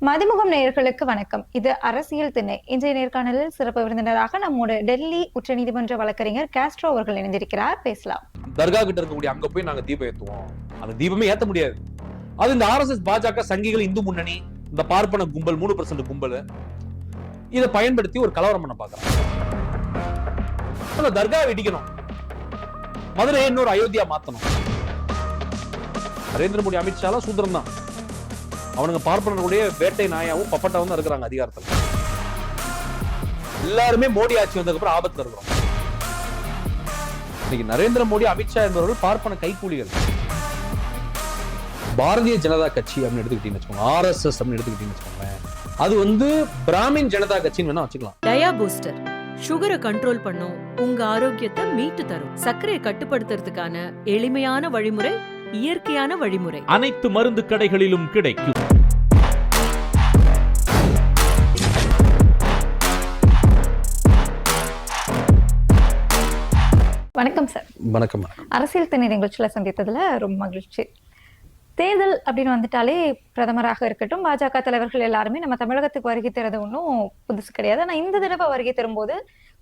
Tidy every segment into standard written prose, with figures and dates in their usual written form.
மதிமுகம் நேயர்களுக்கு வணக்கம். இது அரசியல் திண்ணை. இன்றைய நேர்காணலில் சிறப்பு விருந்தினராக நம்மோட டெல்லி உச்சநீதிமன்ற வழக்கறிஞர் காஸ்ட்ரோ அவர்கள் இணைந்திருக்கிறார். பேசலாம். தர்கா கிட்ட இருக்கக்கூடிய அங்க போய் நாங்க தீபம் ஏத்துவோம், அந்த தீபமே ஏத்த முடியாது. அது இந்த RSS பாஜக சங்கிகள் இந்து முன்னணி இந்த பார்ப்பன கும்பல் 3% கும்பல் இதை பயன்படுத்தி ஒரு கலவரம் பண்ண பாக்குறாங்க. தர்கா வெடிக்கணும், மதுரையை இன்னொரு அயோத்தியா மாத்தணும். நரேந்திர மோடி அமித்ஷா சூத்திரம் தான், அவனுங்க பார்ப்பனர்களுடைய வேட்டை நாயாவும் பப்பட்டாவும் தான் இருக்கிறாங்க அதிகாரத்தில். எல்லாருமே மோடி ஆட்சி வந்ததுக்கு அப்புறம் ஆபத்துல இருக்கிறோம். இன்னைக்கு நரேந்திர மோடி அமித்ஷா என்பவர்கள் பார்ப்பன கைக்கூலிகள். பாரதிய ஜனதா கட்சி அப்படின்னு எடுத்துக்கிட்டீங்கன்னு வச்சுக்கோங்க, RSS அப்படின்னு எடுத்துக்கிட்டீங்கன்னு வச்சுக்கோங்க, அது பிராமின் ஜனதா கட்சின்னு வேணா வச்சுக்கலாம். டயா பூஸ்டர் சுகரை கண்ட்ரோல் பண்ணும், உங்க ஆரோக்கியத்தை மீட்டு தரும். சர்க்கரையை கட்டுப்படுத்துறதுக்கான எளிமையான வழிமுறை, இயற்கையான வழிமுறை. அனைத்து மருந்து கடைகளிலும் கிடைக்கும். வணக்கம் சார். வணக்கம். அரசியல் திண்ணை நிகழ்ச்சியில சந்தித்ததுல ரொம்ப மகிழ்ச்சி. தேர்தல் அப்படின்னு வந்துட்டாலே பிரதமராக இருக்கட்டும், பாஜக தலைவர்கள் எல்லாருமே நம்ம தமிழகத்துக்கு வருகை தரது ஒன்றும் புதுசு கிடையாது. ஆனா இந்த தடவை வருகை தரும்போது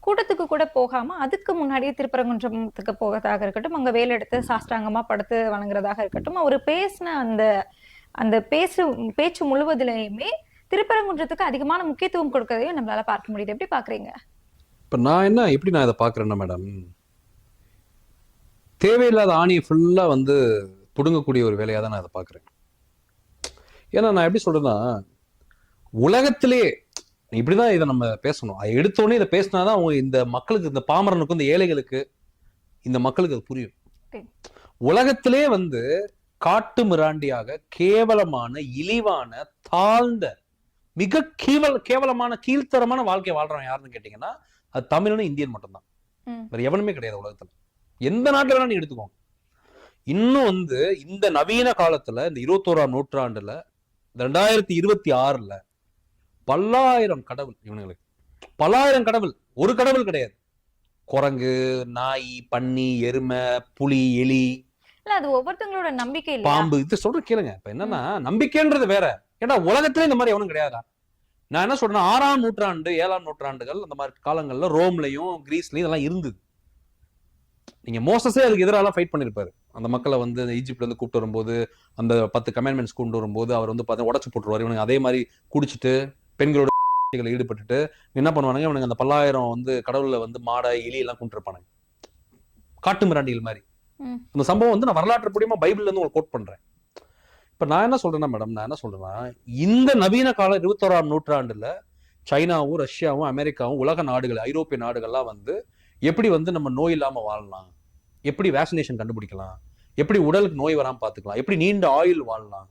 கூட்டத்துக்கு கூட போகாம அதுக்கு முன்னாடியே திருப்பரங்குன்றத்துக்கு போகிறதாக இருக்கட்டும், அங்க வேலை எடுத்து சாஸ்திராங்கமா படுத்து வணங்குறதாக இருக்கட்டும், அவர் பேசின அந்த பேச்சு முழுவதிலையுமே திருப்பரங்குன்றத்துக்கு அதிகமான முக்கியத்துவம் கொடுக்கறதையும் நம்மளால பார்க்க முடியுது. எப்படி பாக்குறீங்க? இப்ப நான் இதை பாக்குறேன்னா மேடம், தேவையில்லாத ஆணியை ஃபுல்லா புடுங்கக்கூடிய ஒரு வேலையா தான் நான் அதை பாக்குறேன். ஏன்னா நான் எப்படி சொல்றேன்னா, உலகத்திலே இப்படிதான் இதை நம்ம பேசணும். அதை எடுத்தோடனே இதை பேசினாதான் அவங்க இந்த மக்களுக்கு, இந்த பாமரனுக்கும் இந்த ஏழைகளுக்கு, இந்த மக்களுக்கு அது புரியும். உலகத்திலே காட்டு மிராண்டியாக கேவலமான, இழிவான, தாழ்ந்த, மிக கேவலமான, கீழ்த்தரமான வாழ்க்கை வாழ்றவன் யாருன்னு கேட்டீங்கன்னா அது தமிழனும் இந்தியன் மட்டும்தான். வேற எவனுமே கிடையாது உலகத்துல. எந்த நாட்டுல வேணா நீ எடுத்துக்கோங்க. இன்னும் இந்த நவீன காலத்துல, இந்த 21ஆம் நூற்றாண்டுல, 2026ல பல்லாயிரம் கடவுள் இவனுங்களுக்கு. பல்லாயிரம் கடவுள், ஒரு கடவுள் கிடையாது. குரங்கு, நாய், பன்னி, எருமை, புலி, எலி, அது ஒவ்வொருத்தங்களோட நம்பிக்கை, பாம்பு. இது சொல்ற கேளுங்க. இப்ப என்னன்னா, நம்பிக்கைன்றது வேற. ஏன்னா உலகத்துல இந்த மாதிரி எவனும் கிடையாதா? நான் என்ன சொல்றேன், 6ஆம் நூற்றாண்டு 7ஆம் நூற்றாண்டுகள் அந்த மாதிரி காலங்கள்ல ரோம்லயும் கிரீஸ்லயும் இதெல்லாம் இருந்தது. நீங்க மோசஸே அதுக்கு எதிராக ஃபைட் பண்ணிருப்பாரு. அந்த மக்களை ஈஜிப்ட்ல இருந்து கூப்பிட்டு வரும்போது, அந்த 10 கமெண்ட்மெண்ட்ஸ் கொண்டு வரும்போது அவர் உடச்சு போட்டுருவாரு. இவனுங்க அதே மாதிரி குடிச்சிட்டு பெண்களோட ஈடுபட்டுட்டு என்ன பண்ணுவானுங்க, இவனுங்க அந்த 1000 கடவுள்ல மாடை, எலி எல்லாம் கொண்டு இருப்பானுங்க, காட்டு மிராண்டிகள் மாதிரி. இந்த சம்பவம் நான் வரலாற்று பூர்வமா பைபிள்ல இருந்து உங்களுக்கு கோட் பண்றேன். இப்ப நான் என்ன சொல்றேன்னா மேடம், இந்த நவீன கால 21ஆம் நூற்றாண்டுல சைனாவும், ரஷ்யாவும், அமெரிக்காவும், உலக நாடுகள், ஐரோப்பிய நாடுகள்லாம் எப்படி நம்ம நோய் இல்லாம வாழலாம், எப்படி வேக்சினேஷன் கண்டுபிடிக்கலாம், எப்படி உடலுக்கு நோய் வராம பாத்துக்கலாம், எப்படி நீண்ட ஆயுள் வாழலாம்,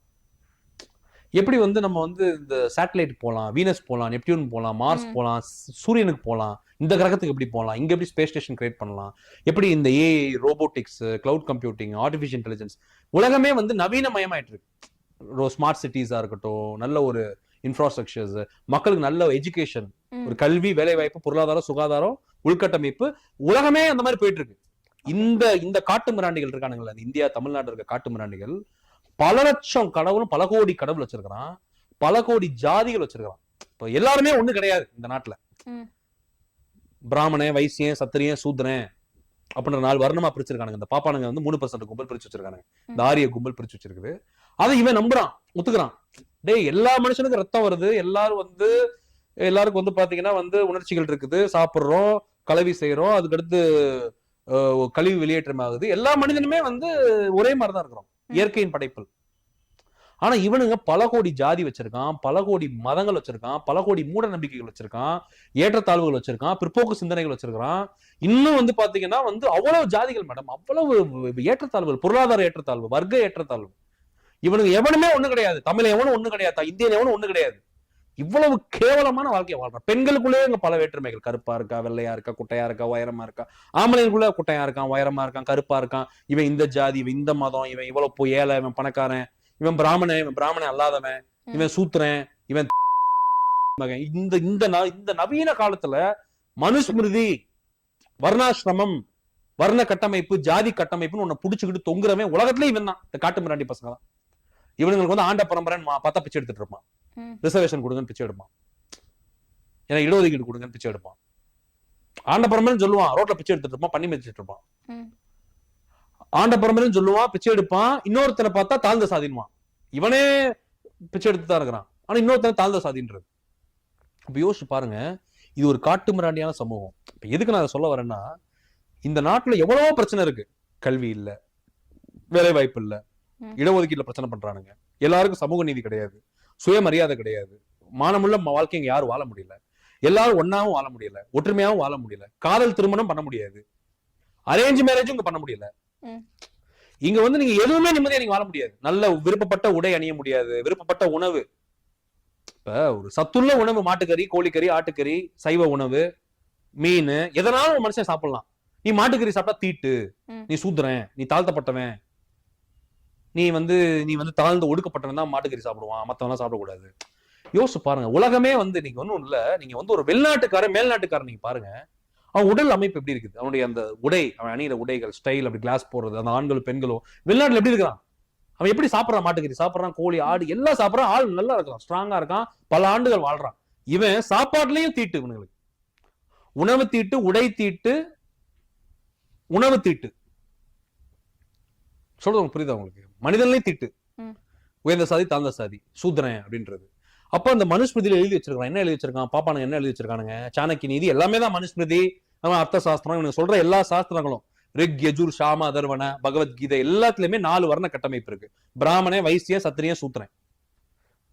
எப்படி நம்ம இந்த சேட்டலைட் போகலாம், வீனஸ் போகலாம், நெப்டியூன் போகலாம், மார்ஸ் போகலாம், சூரியனுக்கு போகலாம், இந்த கிரகத்துக்கு எப்படி போகலாம், இங்க எப்படி ஸ்பேஸ் ஸ்டேஷன் கிரியேட் பண்ணலாம், எப்படி இந்த AI, robotics, cloud computing, artificial intelligence, உலகமே நவீனமயமாயிட்டு இருக்கு. ஸ்மார்ட் சிட்டிஸா இருக்கட்டும், நல்ல ஒரு இன்ஃப்ராஸ்ட்ரக்சர்ஸ், மக்களுக்கு நல்ல எஜுகேஷன், ஒரு கல்வி, வேலை வாய்ப்பு, பொருளாதாரம், சுகாதாரம், உள்கட்டமைப்பு, உலகமே அந்த மாதிரி போயிட்டு இருக்கு. இந்த காட்டு மிராண்டிகள் இருக்கானுங்களா, இந்தியா தமிழ்நாடு இருக்க காட்டு மிராண்டிகள் பல லட்சம் கடவுளும், பல கோடி கடவுள் வச்சிருக்கிறான், பல கோடி ஜாதிகள் வச்சிருக்கிறான். இப்ப எல்லாருமே ஒண்ணு கிடையாது இந்த நாட்டுல. பிராமணன், வைசியன், சத்திரியன், சூத்திரன் அப்படின்ற 4 வர்ணமா பிரிச்சிருக்கானுங்க. இந்த பாப்பானுங்க 3% கும்பல் பிரிச்சு வச்சிருக்கானுங்க. இந்த ஆரிய கும்பல் பிரிச்சு வச்சிருக்குது. அதை இவன் நம்புறான், ஒத்துக்கிறான். டேய், எல்லா மனுஷனுக்கும் ரத்தம் வருது, எல்லாருக்கும் பாத்தீங்கன்னா உணர்ச்சிகள் இருக்குது, சாப்பிடுறோம், கலவி செய்யறோம், அதுக்கடுத்து கழிவு வெளியேற்றம் ஆகுது. எல்லா மனிதனுமே ஒரே மாதிரிதான் இருக்கிறோம், இயற்கையின் படைப்பு. ஆனா இவனுங்க பல கோடி ஜாதி வச்சிருக்கான், பல கோடி மதங்கள் வச்சிருக்கான், பல கோடி மூட நம்பிக்கைகள் வச்சிருக்கான், ஏற்றத்தாழ்வுகள் வச்சிருக்கான், பிற்போக்கு சிந்தனைகள் வச்சிருக்கான். இன்னும் பாத்தீங்கன்னா அவ்வளவு ஜாதிகள் மேடம், அவ்வளவு ஏற்றத்தாழ்வுகள், பொருளாதார ஏற்றத்தாழ்வு, வர்க்க ஏற்றத்தாழ்வு. இவனுக்கு எவனுமே ஒண்ணு கிடையாது, தமிழ் எவனும் ஒண்ணு கிடையாது, இந்தியன் எவனும் ஒண்ணு கிடையாது. இவ்வளவு கேவலமான வாழ்க்கையை வாழ்றான். பெண்களுக்குள்ளே பல வேற்றுமைகள், கருப்பா இருக்கா, வெள்ளையா இருக்கா, குட்டையா இருக்கா, உயரமா இருக்கா. ஆம்பளைக்குள்ள குட்டையா இருக்கான், உயரமா இருக்கான், கருப்பா இருக்கான். இவன் இந்த ஜாதி, இவன் இந்த மதம், இவன் இவ்வளவு ஏழை, இவன் பணக்காரன், இவன் பிராமணன் அல்லாதவன், இவன் சூத்திரன், இவன் மகன். இந்த நவீன காலத்துல மனுஸ்மிருதி, வர்ணாசிரமம், வர்ண கட்டமைப்பு, ஜாதி கட்டமைப்புன்னு உன்னை புடிச்சுக்கிட்டு தொங்குறவன் உலகத்திலே இவன் தான். இந்த காட்டு மிராண்டி பசங்க தான். இவனுங்களுக்கு ஆண்ட பரம்பரைன்னு பார்த்தா பிச்சை எடுத்துட்டு இருப்பான். ரிசர்வேஷன் கொடுங்கன்னு பிச்சை எடுப்பான், ஏன்னா இடஒதுக்கீடு கொடுங்கன்னு பிச்சை எடுப்பான். ஆண்ட பரம்பரைன்னு சொல்லுவான், ரோட்ல பிச்சை எடுத்துட்டு இருப்பான், பண்ணி வச்சுட்டு இருப்பான். ஆண்ட பரம்பரைன்னு சொல்லுவான், பிச்சை எடுப்பான். இன்னொருத்தனை பார்த்தா தாழ்ந்த சாதின்வான். இவனே பிச்சை எடுத்து தான் இருக்கிறான், ஆனா இன்னொருத்தனை தாழ்ந்த சாதின்றது. அப்ப யோசிச்சு பாருங்க, இது ஒரு காட்டு மிராண்டியான சமூகம். இப்ப எதுக்கு நான் அதை சொல்ல வரேன்னா, இந்த நாட்டுல எவ்வளவோ பிரச்சனை இருக்கு. கல்வி இல்ல, வேலை வாய்ப்பு இல்ல, இடஒதுக்கீடுல பிரச்சனை பண்றானுங்க, எல்லாருக்கும் சமூக நீதி கிடையாது, சுயமரியாதை கிடையாது, மானமுள்ள வாழ்க்கை இங்க யாரும் வாழ முடியல, எல்லாரும் ஒன்னாவும் வாழ முடியல, ஒற்றுமையாவும் வாழ முடியல, காதல் திருமணம் பண்ண முடியாது, அரேஞ்ச் மேரேஜும் இங்க பண்ண முடியல. இங்க வந்து நீங்க எதுவுமே நிம்மதியா நீங்க வாழ முடியாது. நல்ல விருப்பப்பட்ட உடை அணிய முடியாது, விருப்பப்பட்ட உணவு, இப்ப ஒரு சத்துள்ள உணவு, மாட்டுக்கறி, கோழிக்கறி, ஆட்டுக்கறி, சைவ உணவு, மீன், எதனாலும் ஒரு மனுஷன் சாப்பிடலாம். நீ மாட்டுக்கறி சாப்பிட்டா தீட்டு, நீ சூத்திரன், நீ தாழ்த்தப்பட்டவன், நீ வந்து தாழ்ந்து ஒடுக்கப்பட்டவன் தான் மாட்டுக்கறி சாப்பிடுவான், மத்தவன் சாப்பிடக்கூடாது. யோசிச்சு பாருங்க, உலகமே வந்து நீங்க ஒன்றும் இல்ல, நீங்க வந்து ஒரு வெளிநாட்டுக்காரன் மேல்நாட்டுக்காரன் நீங்க பாருங்க, அவன் உடல் அமைப்பு எப்படி இருக்குது, அவனுடைய அந்த உடை, அவன் அணியிற உடைகள், ஸ்டைல், அப்படி கிளாஸ் போடுறது, அந்த ஆண்களும் பெண்களும் வெளிநாட்டுல எப்படி இருக்கிறான், அவன் எப்படி சாப்பிடறான், மாட்டுக்கறி சாப்பிடறான், கோழி, ஆடு எல்லாம் சாப்பிடறான், ஆள் நல்லா இருக்கான், ஸ்ட்ராங்கா இருக்கான், பல ஆண்டுகள் வாழ்றான். இவன் சாப்பாட்டுலயும் தீட்டு, இவனுங்களுக்கு உணவு தீட்டு, உடை தீட்டு, உணவு தீட்டு. சொல்றது புரியுதா உங்களுக்கு? மனிதன்லயும் தீட்டு, உயர்ந்த சாதி, தாழ்ந்த சாதி, சூத்திரன் அப்படின்றது. அப்ப அந்த மனுஸ்மிருதியில எழுதி வச்சிருக்கான், என்ன எழுதி வச்சிருக்கான், பாப்பானுங்க என்ன எழுதி வச்சிருக்கானுங்க, சாணக்கிய நீதி எல்லாமே தான் மனுஸ்மிருதி, அர்த்த சாஸ்திரம், இவனுக்கு சொல்ற எல்லா சாஸ்திரங்களும், ரிக், யஜுர், சாம, அதர்வன, பகவத்கீதை எல்லாத்துலயுமே 4 வர்ண கட்டமைப்பு இருக்கு. பிராமண, வைசிய, சத்திரிய, சூத்திரன்.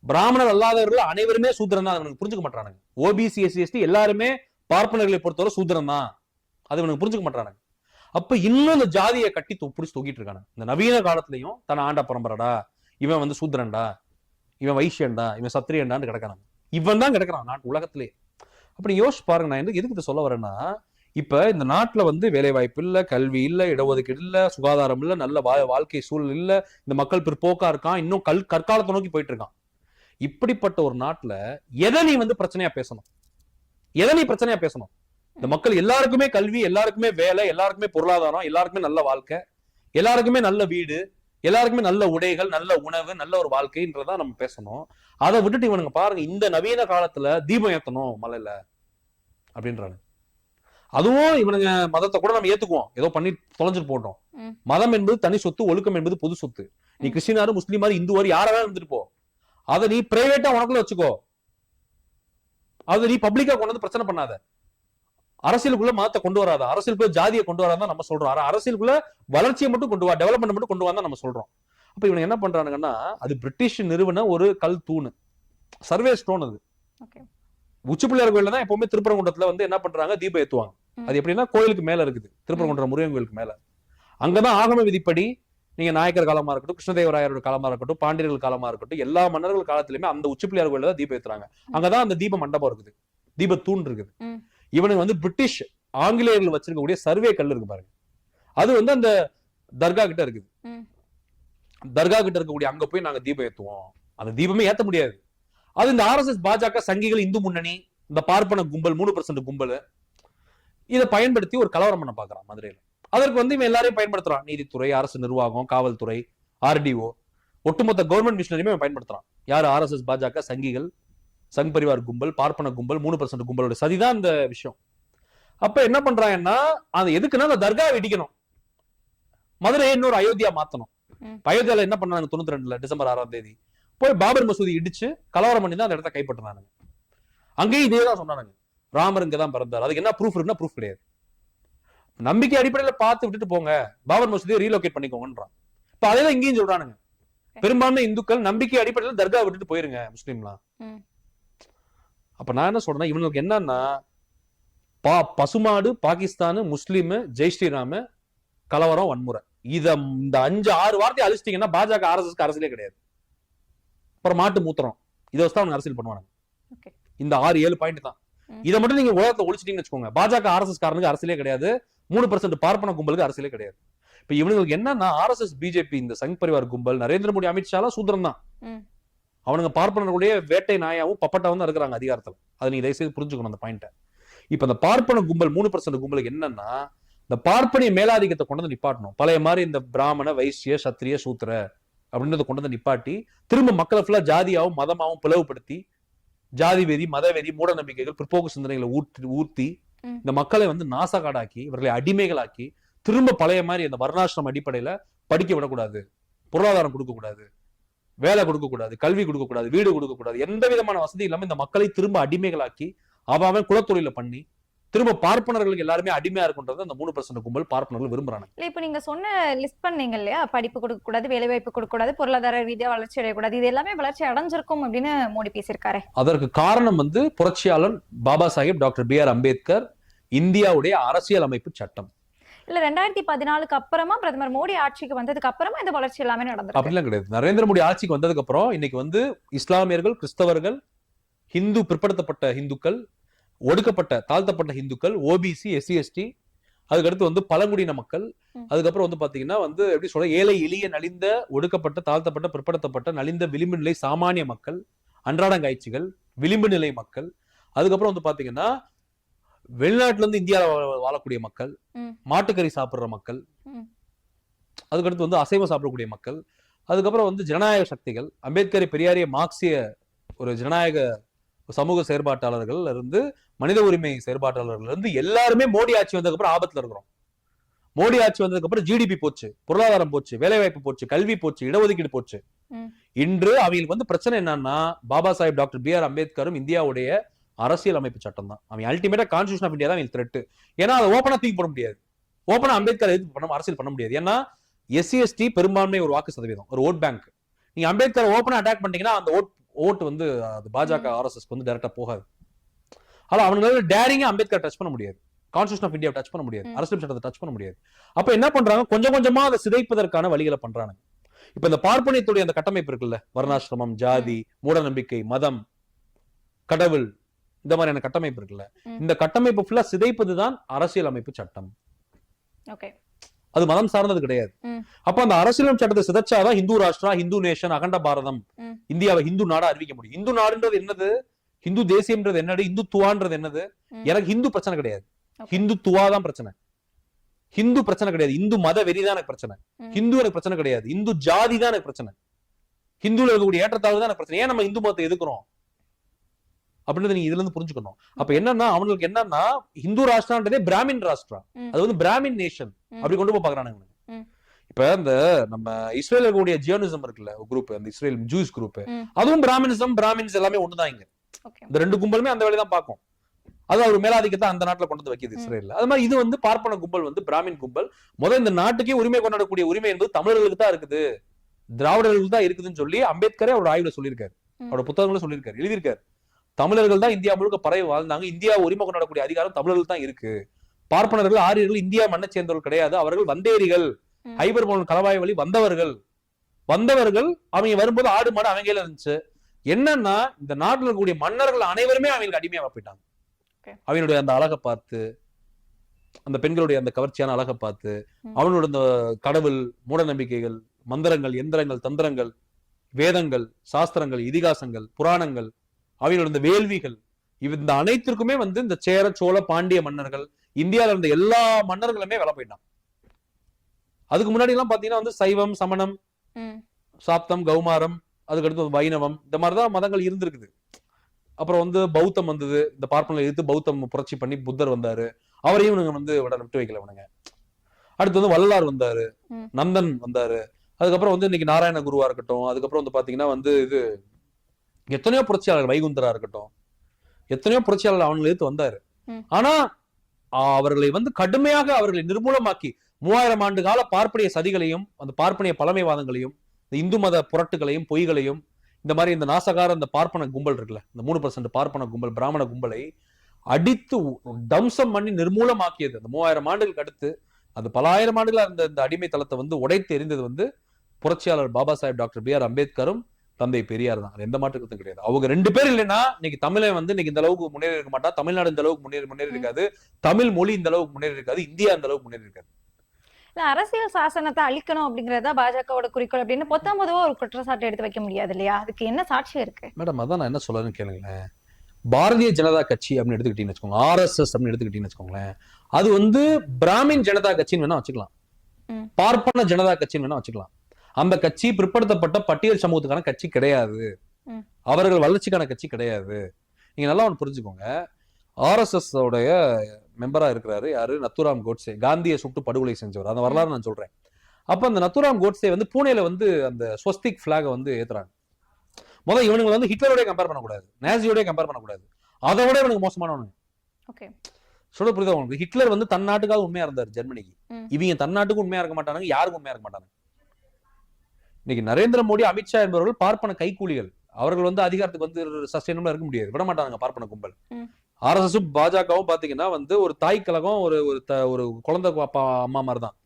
பிராமணர் அல்லாதவர்கள் அனைவருமே சூத்திரன் தான், அவனுக்கு புரிஞ்சுக்க மாட்டானுங்க. ஓபிசி, எஸ்சி, எஸ்டி எல்லாருமே பார்ப்பனர்களை பொறுத்தவரை சூத்திரன் தான், அது இவனுக்கு புரிஞ்சுக்க மாட்டானுங்க. அப்ப இன்னும் இந்த ஜாதியை கட்டி பிடிச்சு தொங்கிட்டு இருக்கானு. இந்த நவீன காலத்திலையும் தன ஆண்ட பரம்பரடா, இவன் வந்து சூத்திரன்டா, இவன் வைசியன்டா, இவன் சத்திரியன்டான்னு கிடக்கிறான். இவன் தான் கிடக்கிறான் நாட்டு உலகத்திலே. அப்படி யோசிச்சு பாருங்க, நான் எதுக்கு இதை சொல்ல வரேன்னா, இப்ப இந்த நாட்டுல வந்து வேலை வாய்ப்பு இல்ல, கல்வி இல்ல, இடஒதுக்கீடு இல்ல, சுகாதாரம் இல்ல, நல்ல வாழ்க்கை சூழல் இல்ல, இந்த மக்கள் பிற்போக்கா இருக்கான், இன்னும் கற்காலத்தை நோக்கி போயிட்டு இருக்கான். இப்படிப்பட்ட ஒரு நாட்டுல எதை நீ வந்து பிரச்சனையா பேசணும், எதை நீ பிரச்சனையா பேசணும்? இந்த மக்கள் எல்லாருக்குமே கல்வி, எல்லாருக்குமே வேலை, எல்லாருக்குமே பொருளாதாரம், எல்லாருக்குமே நல்ல வாழ்க்கை, எல்லாருக்குமே நல்ல வீடு, எல்லாருக்குமே நல்ல உடைகள், நல்ல உணவு, நல்ல ஒரு வாழ்க்கைன்றதான் நம்ம பேசணும். அதை விட்டுட்டு இவனுங்க பாருங்க, இந்த நவீன காலத்துல தீபம் ஏத்தணும் மலையில அப்படின்றாங்க. அதுவும் இவனுங்க மதத்தை கூட நம்ம ஏத்துக்குவோம், ஏதோ பண்ணி தொலைஞ்சிட்டு போட்டோம். மதம் என்பது தனி சொத்து, ஒழுக்கம் என்பது பொது சொத்து. நீ கிறிஸ்டினாரு, முஸ்லீமாரு, இந்துவாரு, யாராவது இருந்துட்டு போ, அதை நீ பிரைவேட்டா உனக்குள்ள வச்சுக்கோ, அதை நீ பப்ளிக்கா கொண்டு வந்து பிரச்சனை பண்ணாத. அரசியலுக்குள்ள மதத்தை கொண்டு வராத, அரசியலுக்குள்ள ஜாதியை கொண்டு வராதான் நம்ம சொல்றோம். அரசியலுக்குள்ள வளர்ச்சியை மட்டும் கொண்டு வா, டெவலப்மெண்ட் மட்டும் கொண்டு வாதான் நம்ம சொல்றோம். அப்ப இவங்க என்ன பண்றானுங்கன்னா, அது பிரிட்டிஷ் நிறுவன ஒரு கல் தூணு, சர்வே ஸ்டோன். அது உச்சி பிள்ளையார் கோயில்ல தான் எப்பவுமே திருப்பரங்குன்றத்துல வந்து என்ன பண்றாங்க, தீபம் ஏத்துவாங்க. அது எப்படின்னா கோயிலுக்கு மேல இருக்குது, திருப்பரங்குன்றம் முருகன் கோயிலுக்கு மேல. அங்கதான் ஆகம விதிப்படி நீங்க நாயக்கர் காலமா இருக்கட்டும், கிருஷ்ணதேவராயரோட காலமா இருக்கட்டும், பாண்டியர்கள் காலமா இருக்கட்டும், எல்லா மன்னர்கள் காலத்திலுமே அந்த உச்சி பிள்ளையார் கோயில தான் தீபம் ஏத்துறாங்க. அங்கதான் அந்த தீப மண்டபம் இருக்குது, தீப தூண் இருக்குது. இவனுக்கு வந்து பிரிட்டிஷ் ஆங்கிலேயர்கள் வச்சிருக்கக்கூடிய சர்வே கல் இருக்கு பாருங்க, அது வந்து அந்த தர்கா கிட்ட இருக்குது. தர்கா கிட்ட இருக்கக்கூடிய அங்க போய் நாங்க தீபம் ஏத்துவோம். அந்த தீபமே ஏத்த முடியாது. அது இந்த RSS, பாஜக, சங்கிகள், இந்து முன்னணி, இந்த பார்ப்பன கும்பல், 3% கும்பல் இதை பயன்படுத்தி ஒரு கலவரம் பண்ண பாக்குறான் மதுரையில. அதற்கு வந்து இவன் எல்லாரையும் பயன்படுத்துறான், நீதித்துறை, அரசு நிர்வாகம், காவல்துறை, RDO, ஒட்டுமொத்த கவர்மெண்ட் மிஷினரியுமே பயன்படுத்துறான். யாரு? RSS, பாஜக, சங்கிகள், சங் பரிவார் கும்பல், பார்ப்பன கும்பல், 3% கும்பலோட சதிதான் இந்த விஷயம். அப்ப என்ன பண்றாங்கன்னா, அது எதுக்குன்னா அந்த தர்காவை இடிக்கணும், மதுரையை இன்னொரு அயோத்தியா மாத்தணும். அயோத்தியால என்ன பண்ணாங்க, 92 டிசம்பர் 6ஆம் தேதி போய் பாபர் மசூதி இடிச்சு கலவரம் பண்ணி தான் அந்த இடத்த கைப்பற்றினாங்க. அங்கேயும் இதேதான் சொன்னாங்க, ராமர் இங்கதான் பிறந்தார். அதுக்கு என்ன ப்ரூஃப் இருக்குன்னா ப்ரூஃப் கிடையாது. நம்பிக்கை அடிப்படையில பார்த்து விட்டுட்டு போங்க, பாபர் மசூதியை ரீலோகேட் பண்ணிக்கோங்கன்றான். இப்ப அதேதான் இங்கேயும் சொல்றானுங்க, பெரும்பான்மை இந்துக்கள் நம்பிக்கை அடிப்படையில தர்கா விட்டுட்டு போயிருங்க முஸ்லீம்லாம். அப்ப நான் என்ன சொல்றேன்னா, இவனுக்கு என்னன்னா, பசுமாடு, பாகிஸ்தான், முஸ்லீம், ஜெய் ஸ்ரீராம, கலவரம், வன்முறை, இந்த 5-6 வார்த்தையை அழிச்சிட்டீங்கன்னா பாஜக, RSS அரசியலே கிடையாது. அப்புறம் மாட்டு மூத்திரம், இதை வச்சு அவங்க அரசியல் பண்ணுவாங்க. இந்த 6-7 பாயிண்ட் தான். இதை மட்டும் நீங்க உலகத்தை ஒழிச்சிட்டீங்கன்னு வச்சுக்கோங்க, பாஜக, RSS காரனுக்கு அரசியலே கிடையாது, 3% பார்ப்பன கும்பலுக்கு அரசியலே கிடையாது. இப்ப இவனுக்கு என்னன்னா, RSS, BJP, இந்த சங் பரிவார் கும்பல், நரேந்திர மோடி, அமித்ஷாலாம் சூத்திரம் தான். அவனுங்க பார்ப்பனர்களுடைய வேட்டை நாயாவும் பப்பட்டாவும் தான் இருக்கிறாங்க அதிகாரத்துல. அதை நீங்க தயவுசெய்து புரிஞ்சுக்கணும் அந்த பாயிண்ட. இப்ப இந்த பார்ப்பன கும்பல், 3% கும்பலுக்கு என்னன்னா, இந்த பார்ப்பனிய மேலாதிக்கத்தை கொண்டு வந்து நிப்பாட்டணும். பழைய மாதிரி இந்த பிராமண, வைசிய, சத்திரிய, சூத்திர அப்படின்றத கொண்டு வந்து நிப்பாட்டி திரும்ப மக்களை ஃபுல்லா ஜாதியாவும் மதமாவும் பிளவுபடுத்தி ஜாதி வெறி மத வெறி மூட நம்பிக்கைகள் பிற்போக்கு சிந்தனைகளை ஊர்த்தி இந்த மக்களை வந்து நாசகாடாக்கி இவர்களை அடிமைகளாக்கி திரும்ப பழைய மாதிரி அந்த வர்ணாசிரம அடிப்படையில படிக்க விடக்கூடாது, பொருளாதாரம் கொடுக்கக்கூடாது, வேலை கொடுக்கக்கூடாது, கல்வி கொடுக்கக்கூடாது, வீடு கொடுக்கக்கூடாது, எந்த விதமான வசதி இல்லாம இந்த மக்களை திரும்ப அடிமைகளாக்கி அவன் குலத்தொழில பண்ணி திரும்ப பார்ப்பனர்களுக்கு எல்லாருமே அடிமையா இருக்குன்றது அந்த 3% கும்பல் பார்ப்பனர்கள் விரும்புறாங்க. இப்ப நீங்க சொன்ன லிஸ்ட் பண்ணீங்க இல்லையா, படிப்பு கொடுக்க கூடாது, வேலை வாய்ப்பு கொடுக்க கூடாது, பொருளாதார ரீதியா வளர்ச்சி அடையக்கூடாது, இது எல்லாமே வளர்ச்சி அடைஞ்சிருக்கும் அப்படின்னு மோடி பேசியிருக்காரு. அதற்கு காரணம் வந்து புரட்சியாளர் பாபா சாஹேப் டாக்டர் B.R. அம்பேத்கர் இந்தியாவுடைய அரசியல் அமைப்பு சட்டம். இல்ல 2014க்கு அப்புறமா பிரதமர் மோடி ஆட்சிக்கு வந்ததுக்கு அப்புறமா இந்த வளர்ச்சி எல்லாமே நடந்தது. அப்படிலாம் கிடையாது. நரேந்திர மோடி ஆட்சிக்கு வந்ததுக்கு அப்புறம் இன்னைக்கு வந்து இஸ்லாமியர்கள், கிறிஸ்தவர்கள், ஹிந்து, பிற்படுத்தப்பட்ட ஹிந்துக்கள், ஒடுக்கப்பட்ட தாழ்த்தப்பட்ட ஹிந்துக்கள், ஓபிசி, SC ST, அதுக்கடுத்து வந்து பழங்குடியின மக்கள், அதுக்கப்புறம் வந்து பாத்தீங்கன்னா வந்து எப்படி சொல்ற ஏழை எளிய நலிந்த ஒடுக்கப்பட்ட தாழ்த்தப்பட்ட பிற்படுத்தப்பட்ட நலிந்த விளிம்பு நிலை சாமானிய மக்கள், அன்றாடங்காய்ச்சிகள், விளிம்பு நிலை மக்கள், அதுக்கப்புறம் வந்து பாத்தீங்கன்னா வெளிநாட்டுல இருந்து இந்தியாவில் வாழக்கூடிய மக்கள், மாட்டுக்கறி சாப்பிடுற மக்கள், அதுக்கடுத்து வந்து அசைவம் சாப்பிடக்கூடிய மக்கள், அதுக்கப்புறம் வந்து ஜனநாயக சக்திகள், அம்பேத்கரை பெரியாரிய மார்க்சிய ஒரு ஜனநாயக சமூக செயற்பாட்டாளர்கள் இருந்து மனித உரிமை செயற்பாட்டாளர்கள் இருந்து எல்லாருமே மோடி ஆட்சி வந்ததுக்கு அப்புறம் ஆபத்துல இருக்கிறோம். மோடி ஆட்சி வந்ததுக்கு அப்புறம் GDP போச்சு, பொருளாதாரம் போச்சு, வேலைவாய்ப்பு போச்சு, கல்வி போச்சு, இடஒதுக்கீடு போச்சு. இன்று அவங்களுக்கு வந்து பிரச்சனை என்னன்னா பாபா சாஹேப் டாக்டர் B.R. அம்பேத்கரும் இந்தியாவுடைய அரசியல் அமைப்பு சட்டம் தான். அவன் அல்டிமேட்டா கான்ஸ்டிடியூஷன் ஆஃப் இந்தியா தான் அவங்களுக்கு த்ரெட். ஏன்னா அதை ஓப்பனா தூக்கி போட முடியாது, ஓப்பனா அம்பேத்கர் எதிர்த்து அரசியல் பண்ண முடியாது. ஏன்னா SC ST பெரும்பான்மை ஒரு வாக்கு சதவீதம், ஒரு ஓட் பேங்க். நீங்க அம்பேத்கர் ஓப்பனா அட்டாக் பண்ணிட்டீங்கன்னா அந்த ஓட்டு வந்து அது பாஜக RSS வந்து டைரக்டா போகாது. ஆனா அவங்களால டேரிங்கா அம்பேத்கர் டச் பண்ண முடியாது, கான்ஸ்டிடியூஷன் ஆஃப் இந்தியா டச் பண்ண முடியாது, அரசியல் சட்டத்தை டச் பண்ண முடியாது. அப்ப என்ன பண்றாங்க, கொஞ்சம் கொஞ்சமா அதை சிதைப்பதற்கான வழிகளை பண்றாங்க. இப்ப இந்த பார்ப்பனியத்துடைய அந்த கட்டமைப்பு இருக்குல்ல, வர்ணாசிரமம், ஜாதி, மூட நம்பிக்கை, மதம், கடவுள், இந்த மாதிரியான கட்டமைப்பு இருக்குல்ல, இந்த கட்டமைப்பு ஃபுல்லா சிதைப்பதுதான் அரசியல் அமைப்பு சட்டம். அது மதம் சார்ந்தது கிடையாது. அப்ப அந்த அரசியல் சட்டத்தை சிதைச்சாதான் ஹிந்து ராஷ்டிரா, ஹிந்து நேஷன், அகண்ட பாரதம், இந்தியாவை ஹிந்து நாடா அறிவிக்க முடியும். இந்து நாடுன்றது என்னது, ஹிந்து தேசியம்ன்றது என்னது, இந்துத்துவான்றது என்னது? எனக்கு ஹிந்து பிரச்சனை கிடையாது, ஹிந்துத்துவா தான் பிரச்சனை. ஹிந்து பிரச்சனை கிடையாது, இந்து மத வெறி தான் எனக்கு பிரச்சனை. ஹிந்து எனக்கு பிரச்சனை கிடையாது, இந்து ஜாதி தான் எனக்கு பிரச்சனை. ஹிந்துல இருக்கக்கூடிய ஏற்றத்தாழ்வு தான் எனக்கு பிரச்சனை. ஏன் நம்ம இந்து மதத்தை எதுக்குறோம் அப்படின்றத நீங்க இதுல இருந்து புரிஞ்சுக்கணும். அப்ப என்னன்னா அவங்களுக்கு என்னன்னா ஹிந்து ராஷ்டிரான்றதே பிராமின் ராஷ்டிரா, அது வந்து பிராமின் நேஷன் அப்படி கொண்டு போய் பாக்குறானுங்க. இப்ப இந்த நம்ம இஸ்ரேல் இருக்கக்கூடிய ஜியோனிசம் இருக்குல்ல குரூப், அந்த இஸ்ரேல் ஜூஸ் குரூப், அதுவும் பிராமினிசம், பிராமின்ஸ் எல்லாமே ஒண்ணுதான். இங்க இந்த ரெண்டு கும்பலுமே அந்த வேலையை தான் பார்க்கும். அது அவர் மேலாதிக்கத்தை அந்த நாட்டுல கொண்டு வந்து வைக்கிது இஸ்ரேல்ல. அது மாதிரி இது வந்து பார்ப்பன கும்பல் வந்து பிராமின் கும்பல். முதல் இந்த நாட்டுக்கே உரிமை கொண்டாடக்கூடிய உரிமை என்பது தமிழர்களுக்கு தான் இருக்குது, திராவிடர்களுக்கு தான் இருக்குதுன்னு சொல்லி அம்பேத்கரே அவரோட ஆய்வுல சொல்லியிருக்காரு, அவரோட புத்தகங்களும் சொல்லியிருக்காரு, எழுதியிருக்காரு. தமிழர்கள் தான் இந்தியா முழுக்க பரவி வாழ்ந்தாங்க, இந்தியா உரிமை கொண்டாடக்கூடிய அதிகாரம் தமிழர்கள் தான் இருக்கு. பார்ப்பனர்கள், ஆரியர்கள் இந்தியா மண்ணை சேர்ந்தவர்கள் கிடையாது, அவர்கள் வந்தேரிகள், ஹைபர் போன் கலவாய் வழி வந்தவர்கள். அவங்க வரும்போது ஆடு மாடு அவங்க இருந்துச்சு. என்னன்னா இந்த நாட்டில் இருக்கக்கூடிய மன்னர்கள் அனைவருமே அவங்களுக்கு அடிமையா போயிட்டாங்க. அவனுடைய அந்த அழகை பார்த்து, அந்த பெண்களுடைய அந்த கவர்ச்சியான அழகை பார்த்து, அவனோட அந்த கடவுள், மூட நம்பிக்கைகள், மந்திரங்கள், எந்திரங்கள், தந்திரங்கள், வேதங்கள், சாஸ்திரங்கள், இதிகாசங்கள், புராணங்கள், அவங்களோட இந்த வேள்விகள், இந்த அனைத்திற்குமே வந்து இந்த சேர, சோழ, பாண்டிய மன்னர்கள், இந்தியாவில இருந்த எல்லா மன்னர்களுமே வேலை போயிட்டான். அதுக்கு முன்னாடி எல்லாம் பாத்தீங்கன்னா வந்து சைவம், சமணம், சாப்தம், கௌமாரம், அதுக்கடுத்து வைணவம், இந்த மாதிரிதான் மதங்கள் இருந்திருக்குது. அப்புறம் வந்து பௌத்தம் வந்தது, இந்த பார்ப்பனை எதிர்த்து பௌத்தம் புரட்சி பண்ணி புத்தர் வந்தாரு, அவரையும் இவங்க வந்து விட்டு வைக்கல இவனுங்க. அடுத்து வந்து வள்ளலார் வந்தாரு, நந்தன் வந்தாரு, அதுக்கப்புறம் வந்து இன்னைக்கு நாராயண குருவா இருக்கட்டும், அதுக்கப்புறம் வந்து பாத்தீங்கன்னா வந்து இது எத்தனையோ புரட்சியாளர், வைகுந்தரா இருக்கட்டும், எத்தனையோ புரட்சியாளர் அவங்களை எடுத்து வந்தாரு. ஆனா அவர்களை வந்து கடுமையாக அவர்களை நிர்மூலமாக்கி 3000 ஆண்டு கால பார்ப்பனிய சதிகளையும், அந்த பார்ப்பனிய பழமைவாதங்களையும், இந்த இந்து மத புரட்டுகளையும், பொய்களையும், இந்த மாதிரி இந்த நாசகார இந்த பார்ப்பன கும்பல் இருக்குல்ல, இந்த 3% பார்ப்பன கும்பல், பிராமண கும்பலை அடித்து தம்சம் பண்ணி நிர்மூலமாக்கியது. அந்த 3000 ஆண்டுகளுக்கு அடுத்து அது பல ஆயிரம் ஆண்டுகளா இருந்த இந்த அடிமை தளத்தை வந்து உடைத்து எறிந்தது வந்து புரட்சியாளர் பாபா சாஹேப் டாக்டர் B.R. அம்பேத்கரும் தந்தை பெரியார் தான். எந்த மாற்றத்துக்கும் கிடையாது. அவங்க 2 பேர் இல்லைன்னா இன்னைக்கு தமிழை வந்து இன்னைக்கு இந்த அளவுக்கு முன்னேறி இருக்க மாட்டா, தமிழ்நாடு இந்த அளவுக்கு முன்னேறி இருக்காது, தமிழ் மொழி இந்த அளவுக்கு முன்னேறி இருக்காது, இந்தியா இந்த அளவுக்கு முன்னேறி இருக்காது. அரசியல் சாசனத்தை அழிக்கணும் அப்படிங்கறதா பாஜகவோட குறிக்கோள் அப்படின்னு பொத்தாமதுவா ஒரு குற்றச்சாட்டு எடுத்து வைக்க முடியாது இல்லையா? அதுக்கு என்ன சாட்சியம் இருக்கு? மேடம் அதான் நான் என்ன சொல்றேன்னு கேளுங்களேன். பாரதிய ஜனதா கட்சி அப்படின்னு எடுத்துக்கிட்டீங்கன்னு வச்சுக்கோங்க, RSS அப்படின்னு எடுத்துக்கிட்டீங்கன்னு வச்சுக்கோங்களேன், அது வந்து பிராமின் ஜனதா கட்சின்னு வேணா வச்சுக்கலாம், பார்ப்பன ஜனதா கட்சின்னு வேணா வச்சுக்கலாம். அந்த கட்சி பிற்படுத்தப்பட்ட பட்டியல் சமூகத்துக்கான கட்சி கிடையாது, அவர்கள் வளர்ச்சிக்கான கட்சி கிடையாது. நீங்க நல்லா ஒன்று புரிஞ்சுக்கோங்க. ஆர்எஸ்எஸ் உடைய மெம்பரா இருக்கிறாரு யாரு, நத்துராம் கோட்சே, காந்தியை சுட்டு படுகொலை செஞ்சவர். அந்த வரலாறு நான் சொல்றேன். அப்ப அந்த நத்துராம் கோட்சே வந்து பூனேல வந்து அந்த ஸ்வஸ்திக் பிளாக வந்து ஏத்துறாங்க. முதல்ல இவனுங்களை வந்து ஹிட்லரோட கம்பேர் பண்ணக்கூடாது, நேசியோட கம்பேர் பண்ணக்கூடாது, அதை விட இவனுக்கு மோசமானவனுங்க. சொல்ல புரியுதா உங்களுக்கு? ஹிட்லர் வந்து தன் நாட்டுக்காக உண்மையா இருந்தார் ஜெர்மனிக்கு, இவங்க தன் நாட்டுக்கு உண்மையா இருக்க மாட்டாங்க, யாருக்கும் உண்மையா இருக்க மாட்டாங்க. இன்னைக்கு நரேந்திர மோடி, அமித்ஷா என்பவர்கள் பார்ப்பன கைக்கூலிகள். அவர்கள் வந்து அதிகாரத்துக்கு வந்து சஸ்டைனபிளா இருக்க முடியாது, விட மாட்டாங்க பார்ப்பன கும்பல். ஆர்எஸ்எஸ் பாஜகவும் பாத்தீங்கன்னா வந்து ஒரு தாய் கழகம், ஒரு குழந்தை அப்பா அம்மா மாதிரி தான்.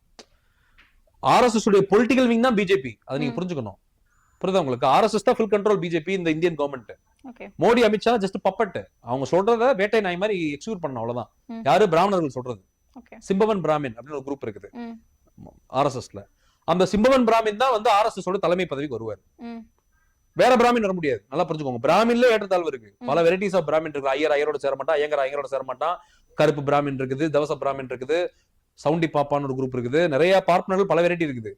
ஆர்எஸ்எஸ் உடைய பொலிட்டிக்கல் விங் தான் பிஜேபி, அதை நீங்க புரிஞ்சுக்கணும். புரியுதா உங்களுக்கு? ஆர்எஸ்எஸ் தான் ஃபுல் கண்ட்ரோல் பிஜேபி, இந்த Indian government. Modi Amit Shah just puppet, அவங்க சொல்றத வேட்டை நாய் மாதிரி எக்ஸிக்யூட் பண்ணணும், அவ்வளவுதான். யாரு? பிராமணர்கள் சொல்றது. சிம்பவன் பிராமின் அப்படின்னு ஒரு குரூப் இருக்குது ஆர்எஸ்எஸ்ல. அந்த சிம்பவன் பிராமின் தான் வந்து ஆர்எஸ்எஸ் ஓட தலைமை பதவிக்கு வருவார். வேற பிராமின் வர முடியாது, நல்லா புரிஞ்சுக்கோங்க. பிராமின்ல ஏற்றத்தாழ்வு இருக்கு, பல வெரைட்டிஸ் ஆஃப் பிராமின் இருக்கு. ஐயரோட சேர மாட்டான், ஐயரோட சேர மாட்டான், கருப்பு பிராமின் இருக்குது, தவச பிராமின் இருக்குது, சவுண்டி பாப்பான்னு ஒரு குரூப் இருக்குது, நிறைய பார்ப்பனர்கள் பல வெரைட்டி இருக்குது.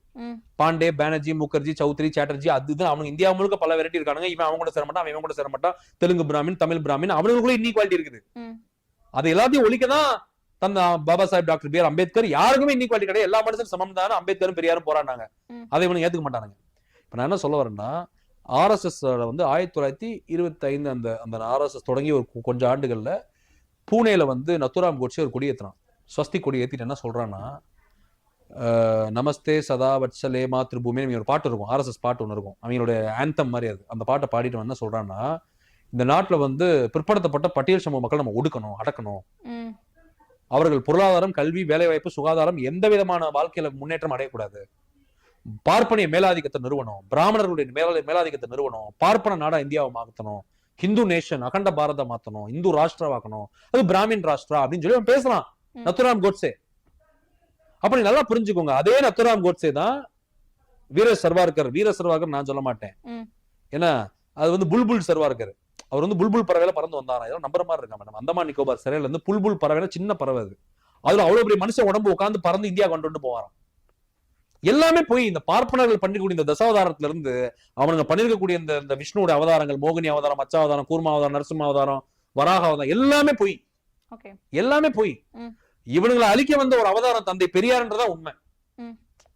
பாண்டே, பானர்ஜி, முகர்ஜி, சௌத்ரி, சாட்டர்ஜி, அதுதான் அவங்க இந்தியா முழுக்க பல வெரைட்டி இருக்காங்க. இவன் அவங்க கூட சேர மாட்டான், அவன் கூட சேர மாட்டான். தெலுங்கு பிராமின், தமிழ் பிராமின், அவங்களுக்குள்ள இன்இக்வாலிட்டி இருக்குது. அது எல்லாத்தையும் ஒழிக்கதான் தந்த Baba Saheb doctor B R Ambedkar. யாருக்குமே இன்இக்வாலிட்டி கிடையாது, எல்லா மனுஷனும் சமம் தானே. அம்பேத்கரும் பெரியாரும் போராடினாங்க, அதை இவனுக்கு ஏத்துக்க மாட்டானுங்க. இப்ப நான் என்ன சொல்ல வரேன்னா, ஆர்எஸ்எஸ் வந்து 1925 அந்த ஆர்எஸ்எஸ் தொடங்கி ஒரு கொஞ்சம் ஆண்டுகள்ல பூனேல வந்து நத்துராம் கோட்சே ஒரு கொடி ஏத்துறான். ஸ்வஸ்தி கொடி ஏத்திட்டு என்ன சொல்றான்னா, நமஸ்தே சதா வத்சலே மாத்ருபூமி ஒரு பாட்டு இருக்கும், ஆர்எஸ்எஸ் பாட்டு ஒன்று இருக்கும், அவங்களுடைய ஆந்தம் மாதிரி அது. அந்த பாட்டை பாடிட்டு என்ன சொல்றான்னா, இந்த நாட்டுல வந்து பிற்படுத்தப்பட்ட பட்டியல் சமூக மக்கள் நம்ம ஒடுக்கணும், அடக்கணும். அவர்கள் பொருளாதாரம், கல்வி, வேலை வாய்ப்பு, சுகாதாரம், எந்த விதமான வாழ்க்கையில முன்னேற்றம் அடையக்கூடாது. பார்ப்பனிய மேலாதிக்கத்தை நிறுவனம், பிராமணர்களுடைய மேலாதிக்கத்தை நிறுவனம், பார்ப்பன நாடா இந்தியாவை மாத்தணும், ஹிந்து நேஷன், அகண்ட பாரத மாத்தணும், இந்து ராஷ்டிராவாக்கணும், அது பிராமின் ராஷ்டிரா அப்படின்னு சொல்லி அவன் பேசலாம், நத்துராம் கோட்சே. அப்படி நல்லா புரிஞ்சுக்கோங்க. அதே நத்துராம் கோட்சே தான் வீர சர்வார்கர் நான் சொல்ல மாட்டேன், ஏன்னா அது வந்து புல்புல் சர்வார்கர். அவர் வந்து புல்புல் பறவையில பறந்து வந்தாரா, ஏதோ நம்புற மாதிரி இருக்கா மேடம். அந்தமான் நிக்கோபார் சிறையில இருந்து புல்புல் பறவையில சின்ன பறவை அது, அதுல அவ்வளவு பெரிய மனுஷன் உடம்பு உட்காந்து பறந்து இந்தியா கொண்டு போவாராம். எல்லாமே போய் இந்த பார்ப்பனர்கள் பண்ணிக்கூடிய இந்த தசாவதாரத்துல இருந்து அவனுங்க பண்ணிருக்கக்கூடிய இந்த விஷ்ணுவோட அவதாரங்கள், மோகினி அவதாரம், அச்சாவதாரம், கூர்மா அவதாரம், நரசிம்ம அவதாரம், வராக அவதாரம், எல்லாமே போய், எல்லாமே போய். இவனுங்களை அழிக்க வந்த ஒரு அவதாரம் தந்தை பெரியார்ன்றதான் உண்மை.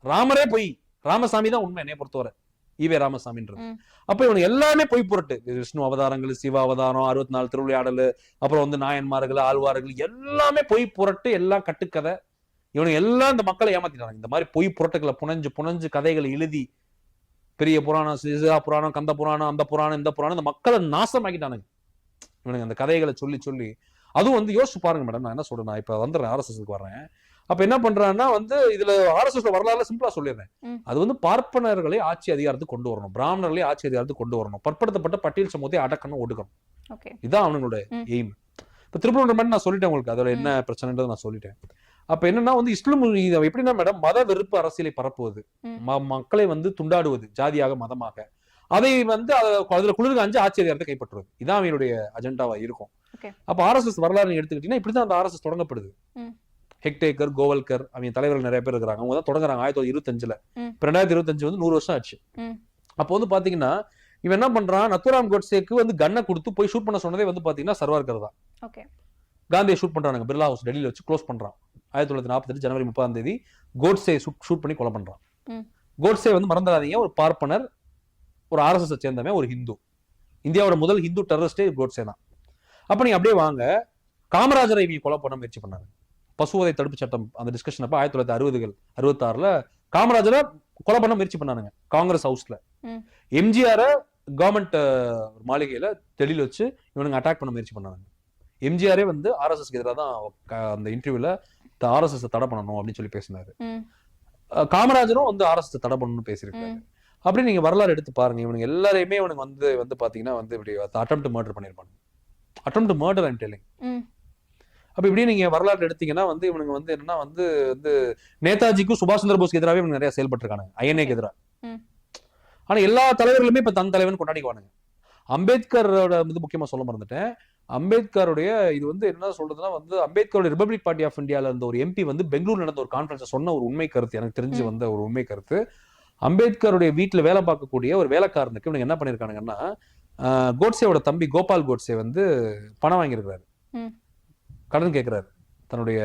ராமரே போய், ராமசாமி தான் உண்மை என்னை பொறுத்தவரை, ஈவே ராமசாமின்றது. அப்ப இவனுக்கு எல்லாமே போய் புரட்டு. விஷ்ணு அவதாரங்கள், சிவ அவதாரம், 64 திருவிளையாடல், அப்புறம் வந்து நாயன்மார்கள், ஆழ்வார்கள், எல்லாமே போய் புரட்டு, எல்லாம் கட்டுக்கதை. இவனுக்கு எல்லாம் இந்த மக்களை ஏமாத்திட்டாங்க. இந்த மாதிரி பொய் புரட்டுகளை புனைஞ்சு கதைகளை எழுதி, பெரிய புராணம், சிசா புராணம், கந்த புராணம், அந்த புராணம், இந்த புராணம், இந்த மக்களை நாசமாக்கிட்டானுங்க இவனுக்கு அந்த கதைகளை சொல்லி. அதுவும் வந்து யோசிச்சு பாருங்க மேடம், நான் என்ன சொல்றேன், நான் இப்ப வந்துடுறேன் ஆர்எஸ்எஸ்க்கு வர்றேன். அப்ப என்ன பண்றான்னா வந்து இதுல ஆர்எஸ்எஸ் வரலாறுல சிம்பிளா சொல்லிடுறேன். அது வந்து பார்ப்பனர்களை ஆட்சி அதிகாரத்துக்கு கொண்டு வரணும், பிராமணர்களை ஆட்சி அதிகாரத்துக்கு கொண்டு வரணும், பற்படுத்தப்பட்ட பட்டியல் சமூகத்தை அடக்கணும், ஒடுக்கணும். இதுதான் அவனுங்களோட எய்ம். இப்ப திருப்பூர் நான் சொல்லிட்டேன் உங்களுக்கு அதோட என்ன பிரச்சனைன்றது நான் சொல்லிட்டேன். அப்ப என்னன்னா வந்து இஸ்லாம் எப்படின்னா மேடம், மத வெறுப்பு அரசியலை பரப்புவது, மக்களை வந்து துண்டாடுவது ஜாதியாக, மதமாக, அதை வந்து அதுல குளிர்க அஞ்சு ஆட்சி அதிகாரத்தை கைப்பற்றுவது, இதான் அவங்களுடைய அஜெண்டாவா இருக்கும். அப்ப ஆர்எஸ்எஸ் வரலாறு எடுத்துக்கிட்டீங்கன்னா இப்படிதான் அந்த ஆர்எஸ்எஸ் தொடங்கப்படுது. ஹெக்டேக்கர், கோவல்கர், அவங்க தலைவர்கள் நிறைய பேர் இருக்கிறாங்க, அவங்க தான் தொடங்குறாங்க 1925. 2025 வந்து 100 வருஷம் ஆச்சு. அப்போ வந்து பாத்தீங்கன்னா இவன் என்ன பண்றான், நத்துராம் கோட்சேக்கு வந்து கன்னை கொடுத்து போய் ஷூட் பண்ண சொன்னதே வந்து பாத்தீங்கன்னா சர்வார்கர் தான். காந்தியை ஷூட் பண்றாங்க, பிர்லா ஹவுஸ் டெல்லியில வச்சு க்ளோஸ் பண்றான். 1948 ஜனவரி 30 கோட்சே ஷூட் பண்ணி கொலை பண்றான். கோட்சே வந்து மறந்துடாதீங்க, ஒரு பார்ப்பனர், ஒரு ஆர்எஸ்எஸ் சேர்ந்தவன், ஒரு ஹிந்து. இந்தியாவோட முதல் ஹிந்து டெரரிஸ்டே கோட்சே தான். அப்ப நீங்க அப்படியே வாங்க, காமராஜரை இவங்க கொலை பண்ண முயற்சி பண்ணாங்க. பசுவதை தடுப்பு சட்டம் அந்த டிஸ்கஷன் அப்ப 1960 66 காமராஜரை கொலை பண்ண முயற்சி பண்ணானுங்க காங்கிரஸ் ஹவுஸ்ல. எம்ஜிஆர கவர்மெண்ட் மாளிகையில டெல்லியில வச்சு இவனுங்க அட்டாக் பண்ண முயற்சி பண்ணாங்க. எம்ஜிஆரே வந்து ஆர்எஸ்எஸ்க்கு எதிராக தான் அந்த இன்டர்வியூல ஆர்எஸ்எஸ் தடை பண்ணணும் அப்படின்னு சொல்லி பேசினாரு. காமராஜரும் வந்து ஆர்எஸ்எஸ் தடை பண்ணணும்னு பேசியிருக்காரு. அப்படி நீங்க வரலாறு எடுத்து பாருங்க, இவனுங்க எல்லாரையுமே இவனுக்கு வந்து பாத்தீங்கன்னா வந்து இப்படி அட்டெம்ப்ட் மர்டர் பண்ணிருப்பாங்க. Attempt murder I'm telling. அப்ப இப்படி நீங்க வரலாறு எடுத்தீங்கன்னா வந்து இவனுங்க வந்து என்னன்னா வந்து நேதாஜிக்கும் சுபாஷ் சந்திர போஸ்க்கு எதிராகவே இவங்க நிறைய செயல்பட்டு ஐஎன்ஏக்கு எதிராக. ஆனா எல்லா தலைவர்களுமே இப்ப தன் தலைவன் கொண்டாடிக்குவானுங்க. அம்பேத்கரோட வந்து முக்கியமா சொல்ல மறந்துட்டேன். அம்பேத்கருடைய இது வந்து என்ன சொல்றதுன்னா வந்து அம்பேத்கருடைய ரிபப்ளிக் பார்ட்டி ஆஃப் இந்தியால இருந்த ஒரு எம்பி வந்து பெங்களூர் நடந்த ஒரு கான்ஃபரன்ஸ் சொன்ன ஒரு உண்மை கருத்து, எனக்கு தெரிஞ்சு வந்த ஒரு உண்மை கருத்து, அம்பேத்கருடைய வீட்டுல வேலை பார்க்கக்கூடிய ஒரு வேலைக்காரனுக்கு இவங்க என்ன பண்ணிருக்கானுங்கன்னா, கோட்சேவோட தம்பி கோபால் கோட்சே வந்து பணம் வாங்கியிருக்கிறாரு, கடன் கேட்கிறாரு தன்னுடைய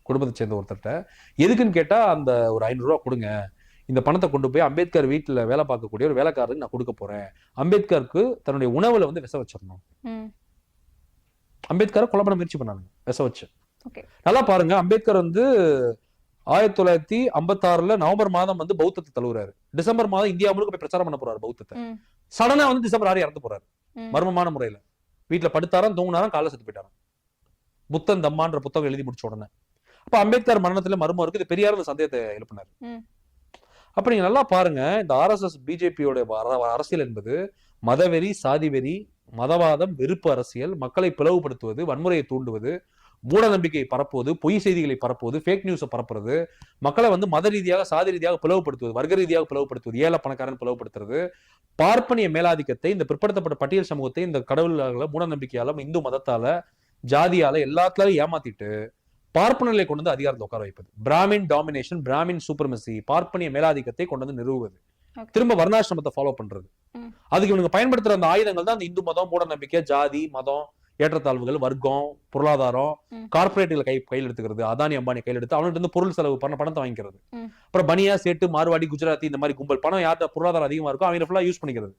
குடும்பத்தை சேர்ந்த ஒருத்தர்கிட்ட. எதுக்குன்னு கேட்டா, அந்த ஒரு 500 ரூபா கொடுங்க, இந்த பணத்தை கொண்டு போய் அம்பேத்கர் வீட்டுல வேலை பார்க்கக்கூடிய ஒரு வேலைக்காரருக்கு நான் கொடுக்க போறேன், அம்பேத்கருக்கு தன்னுடைய உணவுல வந்து விஷம் வச்சிடணும். அம்பேத்கரை கொலை பண்ண முயற்சி பண்ணாங்க விஷம் வச்சு. நல்லா பாருங்க, அம்பேத்கர் வந்து 1956 நவம்பர் மாதம் வந்து பௌத்தத்தை தழுவுறாரு. டிசம்பர் மாதம் இந்தியா முழுக்க போய் பிரச்சாரம் பண்ண போறாரு பௌத்தத்தை. சடனா வந்து டிசம்பர் 6 இறந்து போறாரு மர்மமான முறையில. வீட்டுல படுத்தாராம், தூங்கினாராம், காலைல செத்து போயிட்டாராம். புத்தன் தம்மான்ற புத்தகம் எழுதி முடிச்ச உடனே. அப்ப அம்பேத்கர் மரணத்துல மர்மம் இருக்கு. இது பெரியார் சந்தேகத்தை எழுப்பினார். அப்ப நீங்க நல்லா பாருங்க, இந்த RSS பிஜேபியோட அரசியல் என்பது மதவெறி, சாதிவெறி, மதவாதம், வெறுப்பு அரசியல், மக்களை பிளவுபடுத்துவது, வன்முறையை தூண்டுவது, மூட நம்பிக்கையை பரப்புவது, பொய் செய்திகளை பரப்புவது, ஃபேக் நியூஸை பரப்புறது, மக்களை வந்து மத ரீதியாக, சாதி ரீதியாக பிளவுபடுத்துவது, வர்க்க ரீதியாக பிளவுபடுத்துவது, ஏழை பணக்காரன் பிளவுபடுத்துறது, பார்ப்பனிய மேலாதிக்கத்தை, இந்த பிற்படுத்தப்பட்ட பட்டியல் சமூகத்தை இந்த கடவுளால, மூட நம்பிக்கையால, இந்து மதத்தால, ஜாதியால எல்லாத்துலயும் ஏமாத்திட்டு பார்ப்பனர்களை கொண்டு வந்து அதிகாரத்தை உட்கார வைப்பது, பிராமின் டாமினேஷன், பிராமின் சூப்பர்மசி, பார்ப்பனிய மேலாதிக்கத்தை கொண்டு வந்து நிறுவுவது, திரும்ப வர்ணாசிரமத்தை ஃபாலோ பண்றது. அதுக்கு இவங்க பயன்படுத்துற அந்த ஆயுதங்கள் தான் அந்த இந்து மதம், மூட நம்பிக்கை, ஜாதி, மதம், ஏற்றத்தாழ்வுகள், வர்க்கம், பொருளாதாரம், கார்பரேட்டுகளை கையில் எடுத்துக்கிறது, அதானி அம்பானி கையில் எடுத்து அவன்கிட்ட இருந்து பொருள் செலவு பண்ண பணத்தை வாங்கிக்கிறது. அப்புறம் பனியா, சேட்டு, மார்வாடி, குஜராத்தி இந்த மாதிரி கும்பல் பணம் யார்கிட்ட பொருளாதாரம் அதிகமா இருக்கும் அவங்க ஃபுல்லா யூஸ் பண்ணிக்கிறது.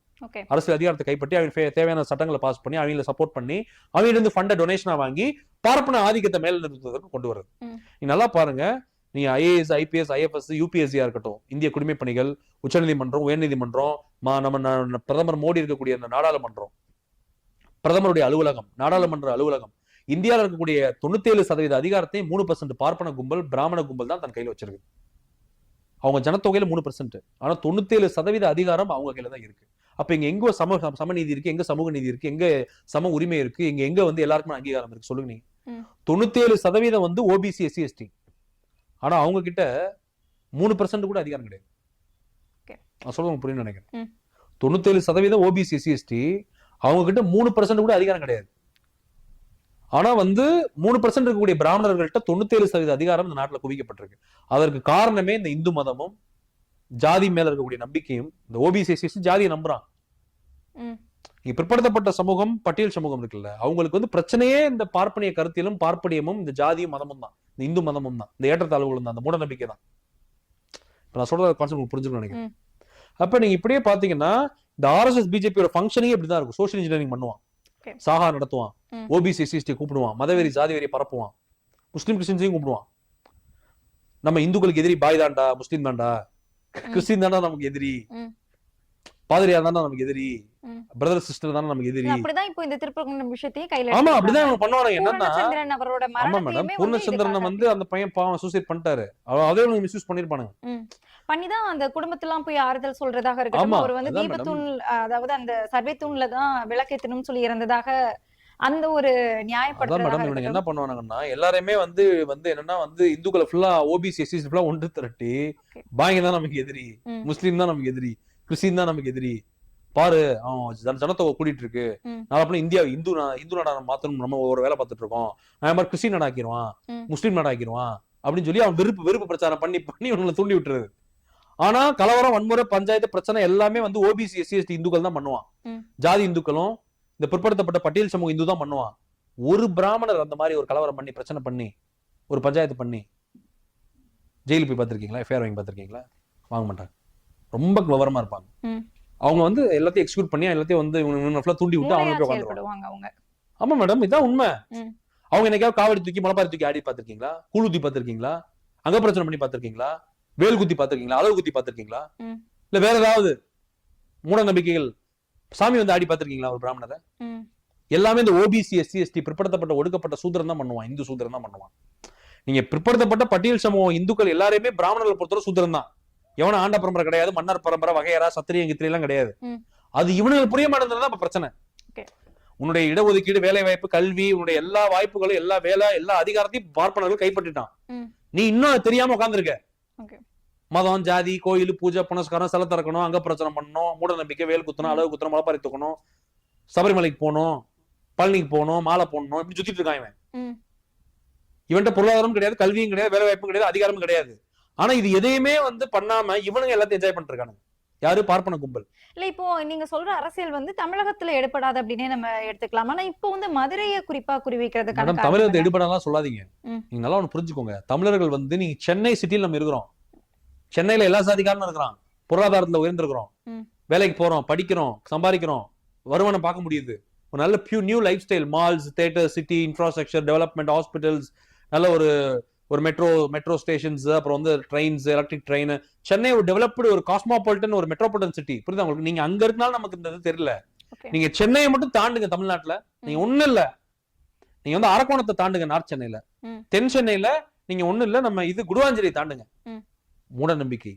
அரசியல் அதிகாரத்தை கைப்பற்றி அவங்க தேவையான சட்டங்களை பாஸ் பண்ணி அவங்களை சப்போர்ட் பண்ணி அவங்க இருந்து ஃபண்டை டொனேஷனா வாங்கி பார்ப்பன ஆதிக்கத்தை மேல நிறுத்துவதற்கு கொண்டு வருது. நீங்க நல்லா பாருங்க, நீங்க IAS, IPS, IFS, UPSC இருக்கட்டும், இந்திய குடிமைப் பணிகள், உச்சநீதிமன்றம், உயர்நீதிமன்றம், நம்ம பிரதமர் மோடி இருக்கக்கூடிய அந்த நாடாளுமன்றம், பிரதமருடைய அலுவலகம், நாடாளுமன்ற அலுவலகம், இந்தியாவில் இருக்கக்கூடிய 97% அதிகாரத்தை 3% பார்ப்பன கும்பல், பிராமண கும்பல் தான் தன் கையில வச்சிருக்கு. அவங்க ஜனத்தொகையில 3%, ஆனா 97% அதிகாரம் அவங்க கையில தான் இருக்கு. அப்ப இங்க எங்க சமநீதி இருக்கு, எங்க சமூக நீதி இருக்கு, எங்க சம உரிமை இருக்கு, எங்க வந்து எல்லாருக்குமே அங்கீகாரம் இருக்கு சொல்லுங்க நீங்க. 97% வந்து OBC, SC, ST, ஆனா அவங்க கிட்ட 3% கூட அதிகாரம் கிடையாது. நான் சொல்றது புரியும் நினைக்கிறேன். 97% OBC, SC, ST, அவங்க கிட்ட 3% கூட அதிகாரம் கிடையாது. ஆனா வந்து 3% இருக்கக்கூடிய பிராமணர்கள்ட்ட 97% அதிகாரம் இந்த நாட்டுல குவிக்கப்பட்டிருக்கு. அதற்கு காரணமே இந்த இந்து மதமும் ஜாதி மேல இருக்கக்கூடிய நம்பிக்கையும். இந்த OBC, SC ஜாதியை நம்புறான். பிற்படுத்தப்பட்ட சமூகம், பட்டியல் சமூகம் இருக்குல்ல, அவங்களுக்கு வந்து பிரச்சனையே இந்த பார்ப்பனிய கருத்திலும், பார்ப்பனியமும், இந்த ஜாதியும் மதமும் தான், இந்த இந்து மதமும் தான், இந்த ஏற்றத்தாழ்வுகளும் தான், அந்த மூட நம்பிக்கை தான். இப்ப நான் சொல்ற கான்செப்ட் புரிஞ்சுக்கணும் நினைக்கிறேன். அப்ப நீங்க இப்படியே பாத்தீங்கன்னா இந்த RSS பிஜேபியோட ஃபங்க்ஷனிங் இப்படிதான் இருக்கும். சோஷியல் இன்ஜினியரிங் பண்ணுவான், சாகா நடத்துவான், OBC, SC, ST கூப்பிடுவான், மதவெறி, ஜாதி வெறியை பரப்புவான், முஸ்லீம் கிறிஸ்டின்ஸையும் கூப்பிடுவான். நம்ம இந்துக்களுக்கு எதிரி பாய் தாண்டா, முஸ்லீம் தாண்டா, கிறிஸ்டின் தாண்டா நமக்கு எதிரி, பாதிரியார் தாண்டா நமக்கு எதிரி, பிரதர் சிஸ்டர் தானே நமக்கு எதிரி. அப்படிதான் இப்போ இந்த திருப்பரங்குன்றம் விஷயத்தையே கையில ஆமா அப்படிதான் அவங்க பண்ணுவாங்க. என்னன்னா அவரோட ஆமா மேடம், பூர்ணச்சந்திரனை வந்து அந்த பையன் பாவம் சூசைட் பண்ணிட்டாரு, அதே மிஸ்யூஸ் பண்ணிருப்பானுங்க. பண்ணிதான் அந்த குடும்பத்தெல்லாம் போய் ஆறுதல் சொல்றதாக இருக்கட்டும், அவர் வந்து தீபத்தூண், அதாவது அந்த சர்வே தூண்ல தான் விளக்கேத்தணும்னு சொல்லி இறந்ததாக அந்த ஒரு நியாயப்படுத்துறதாக. மேடம் இவங்க என்ன பண்ணுவாங்கன்னா, எல்லாருமே வந்து என்னன்னா வந்து இந்துக்களை ஃபுல்லா OBC, SC ஃபுல்லா ஒன்று திரட்டி பாய்ங்க தான் நமக்கு எதிரி, முஸ்லீம் தான் நமக்கு எதிரி, கிறிஸ்டின் தான் நமக்கு எதிரி, பாரு அவன் ஜனத்தொகை கூட்டிட்டு இருக்கு, நாளை இந்தியா இந்து நாடா மாத்தணும், நம்ம ஒரு வேலை பார்த்துட்டு இருக்கோம், நான் மாதிரி கிறிஸ்டின் நாடாக்கிடுவான், முஸ்லீம் நாடாக்கிடுவான் அப்படின்னு சொல்லி அவன் வெறுப்பு பிரச்சாரம் பண்ணி இவங்களை தூண்டி விட்டுறது. ஆனா கலவரம், வன்முறை, பஞ்சாயத்து பிரச்சனை எல்லாமே வந்து OBC, SC, ST இந்துக்கள் தான் பண்ணுவான். ஜாதி இந்துக்களும் இந்த பிற்படுத்தப்பட்ட பட்டியல் சமூக இந்து தான் பண்ணுவான். ஒரு பிராமணர் அந்த மாதிரி ஒரு கலவரம் பண்ணி, பிரச்சனை பண்ணி, ஒரு பஞ்சாயத்து பண்ணி ஜெயிலுக்கு போய் பார்த்திருக்கீங்களா? FIR வாங்கி பார்த்திருக்கீங்களா? வாங்க மாட்டாங்க. ரொம்ப விவரமா இருப்பாங்க. அவங்க வந்து எல்லாத்தையும் எக்ஸிக்யூட் பண்ணி எல்லாத்தையும் வந்து இவங்க தூண்டி விட்டு அவங்க போய் உட்காந்துருவாங்க. ஆமா மேடம், இதான் உண்மை. அவங்க என்னைக்காவது காவடி தூக்கி, முளப்பாரி தூக்கி ஆடி பார்த்திருக்கீங்களா? கூழ் ஊத்தி பார்த்திருக்கீங்களா? அங்க பிரச்சனை பண்ணி பார்த்திருக்கீங்களா? வேல் குத்தி பார்த்திருக்கீங்களா? அளவு குத்தி பார்த்திருக்கீங்களா? இல்ல வேற ஏதாவது மூட நம்பிக்கைகள், சாமி வந்து ஆடி பார்த்திருக்கீங்களா ஒரு பிராமணரை? எல்லாமே இந்த OBC, SC, ST பிற்படுத்தப்பட்ட ஒடுக்கப்பட்ட சூத்திரம் தான் பண்ணுவான், இந்து சூத்திரம் தான் பண்ணுவான். நீங்க பிற்படுத்தப்பட்ட பட்டியல் சமூகம் இந்துக்கள் எல்லாருமே பிராமணர்களை பொறுத்தவரை சூத்திரம் தான். எவன ஆண்ட பரம்பரை கிடையாது, மன்னர் பரம்பரை, வகையரா, சத்திரிய கித்திரி எல்லாம் கிடையாது. அது இவனுக்கு புரிய மாட்டேன்றதுதான் இப்ப பிரச்சனை. உன்னுடைய இடஒதுக்கீடு, வேலை வாய்ப்பு, கல்வி, உன்னுடைய எல்லா வாய்ப்புகளும், எல்லா வேலை, எல்லா அதிகாரத்தையும் பார்ப்பனர்கள் கைப்பற்றிட்டான். நீ இன்னும் தெரியாம உட்கார்ந்துருக்க. மதம், ஜாதி, கோயில், பூஜை, புனஸ்காரம், சிலை திறக்கணும், அங்க பிரச்சனை பண்ணணும், மூட நம்பிக்கை, வேல் குத்தணும், அளவு குத்தணும், முளப்பாரி தூக்கணும், சபரிமலைக்கு போகணும், பழனிக்கு போகணும், மாலை போடணும், இப்படி சுத்திட்டு இருக்கான் இவன். இவன்ட்ட பொருளாதாரம் கிடையாது, கல்வியும் கிடையாது, வேலை வாய்ப்பும் கிடையாது, அதிகாரமும் கிடையாது. ஆனா இது எதையுமே வந்து பண்ணாம இவனுங்க எல்லாத்தையும் என்ஜாய் பண்ணிட்டு இருக்கானுங்க. யாரு? பார்ப்பன கும்பல். இல்ல இப்போ நீங்க சொல்ற அரசியல் வந்து தமிழகத்துல எடுபடாது அப்படின்னே நம்ம எடுத்துக்கலாம். ஆனா இப்போ வந்து மதுரையை குறிப்பா குறிவைக்கிறதுக்கான மேடம், காரணம் தமிழகத்தை என்ன? எடுபடலாம் சொல்லாதீங்க. ம். நீங்க நல்லா ஒண்ணு புரிஞ்சுக்கோங்க. தமிழர்கள் வந்து நீங்க சென்னை சிட்டியில் நம்ம இருக்கிறோம். சென்னையில எல்லா சாதிக்காரனும் இருக்கிறான். பொருளாதாரத்துல உயர்ந்திருக்கிறோம். ம். வேலைக்கு போறோம், படிக்கிறோம், சம்பாதிக்கிறோம், வருமானம் பார்க்க முடியுது. ஒரு நல்ல new life style, malls, theatre, city infrastructure development, hospitals, நல்ல ஒரு மெட்ரோ ஸ்டேஷன்ஸ், அப்புறம் வந்து ட்ரெயின்ஸ், எலக்ட்ரிக் ட்ரெயின். சென்னை ஒரு டெவலப்டு ஒரு காஸ்மோபாலிட்டன் ஒரு மெட்ரோபாலிட்டன் சிட்டி. புரியுதா உங்களுக்கு? நீங்க அங்க இருக்கனால நமக்கு இந்த இது தெரியல. Okay. நீங்க சென்னையை மட்டும் தாண்டுங்க. தமிழ்நாட்டுல நீங்க ஒண்ணும் இல்ல. நீங்க வந்து அரக்கோணத்தை தாண்டுங்க. நார்த் சென்னையில, தென் சென்னையில நீங்க ஒண்ணும் இல்ல. நம்ம இது குடுவாஞ்சேரி தாண்டுங்க. மூட நம்பிக்கை,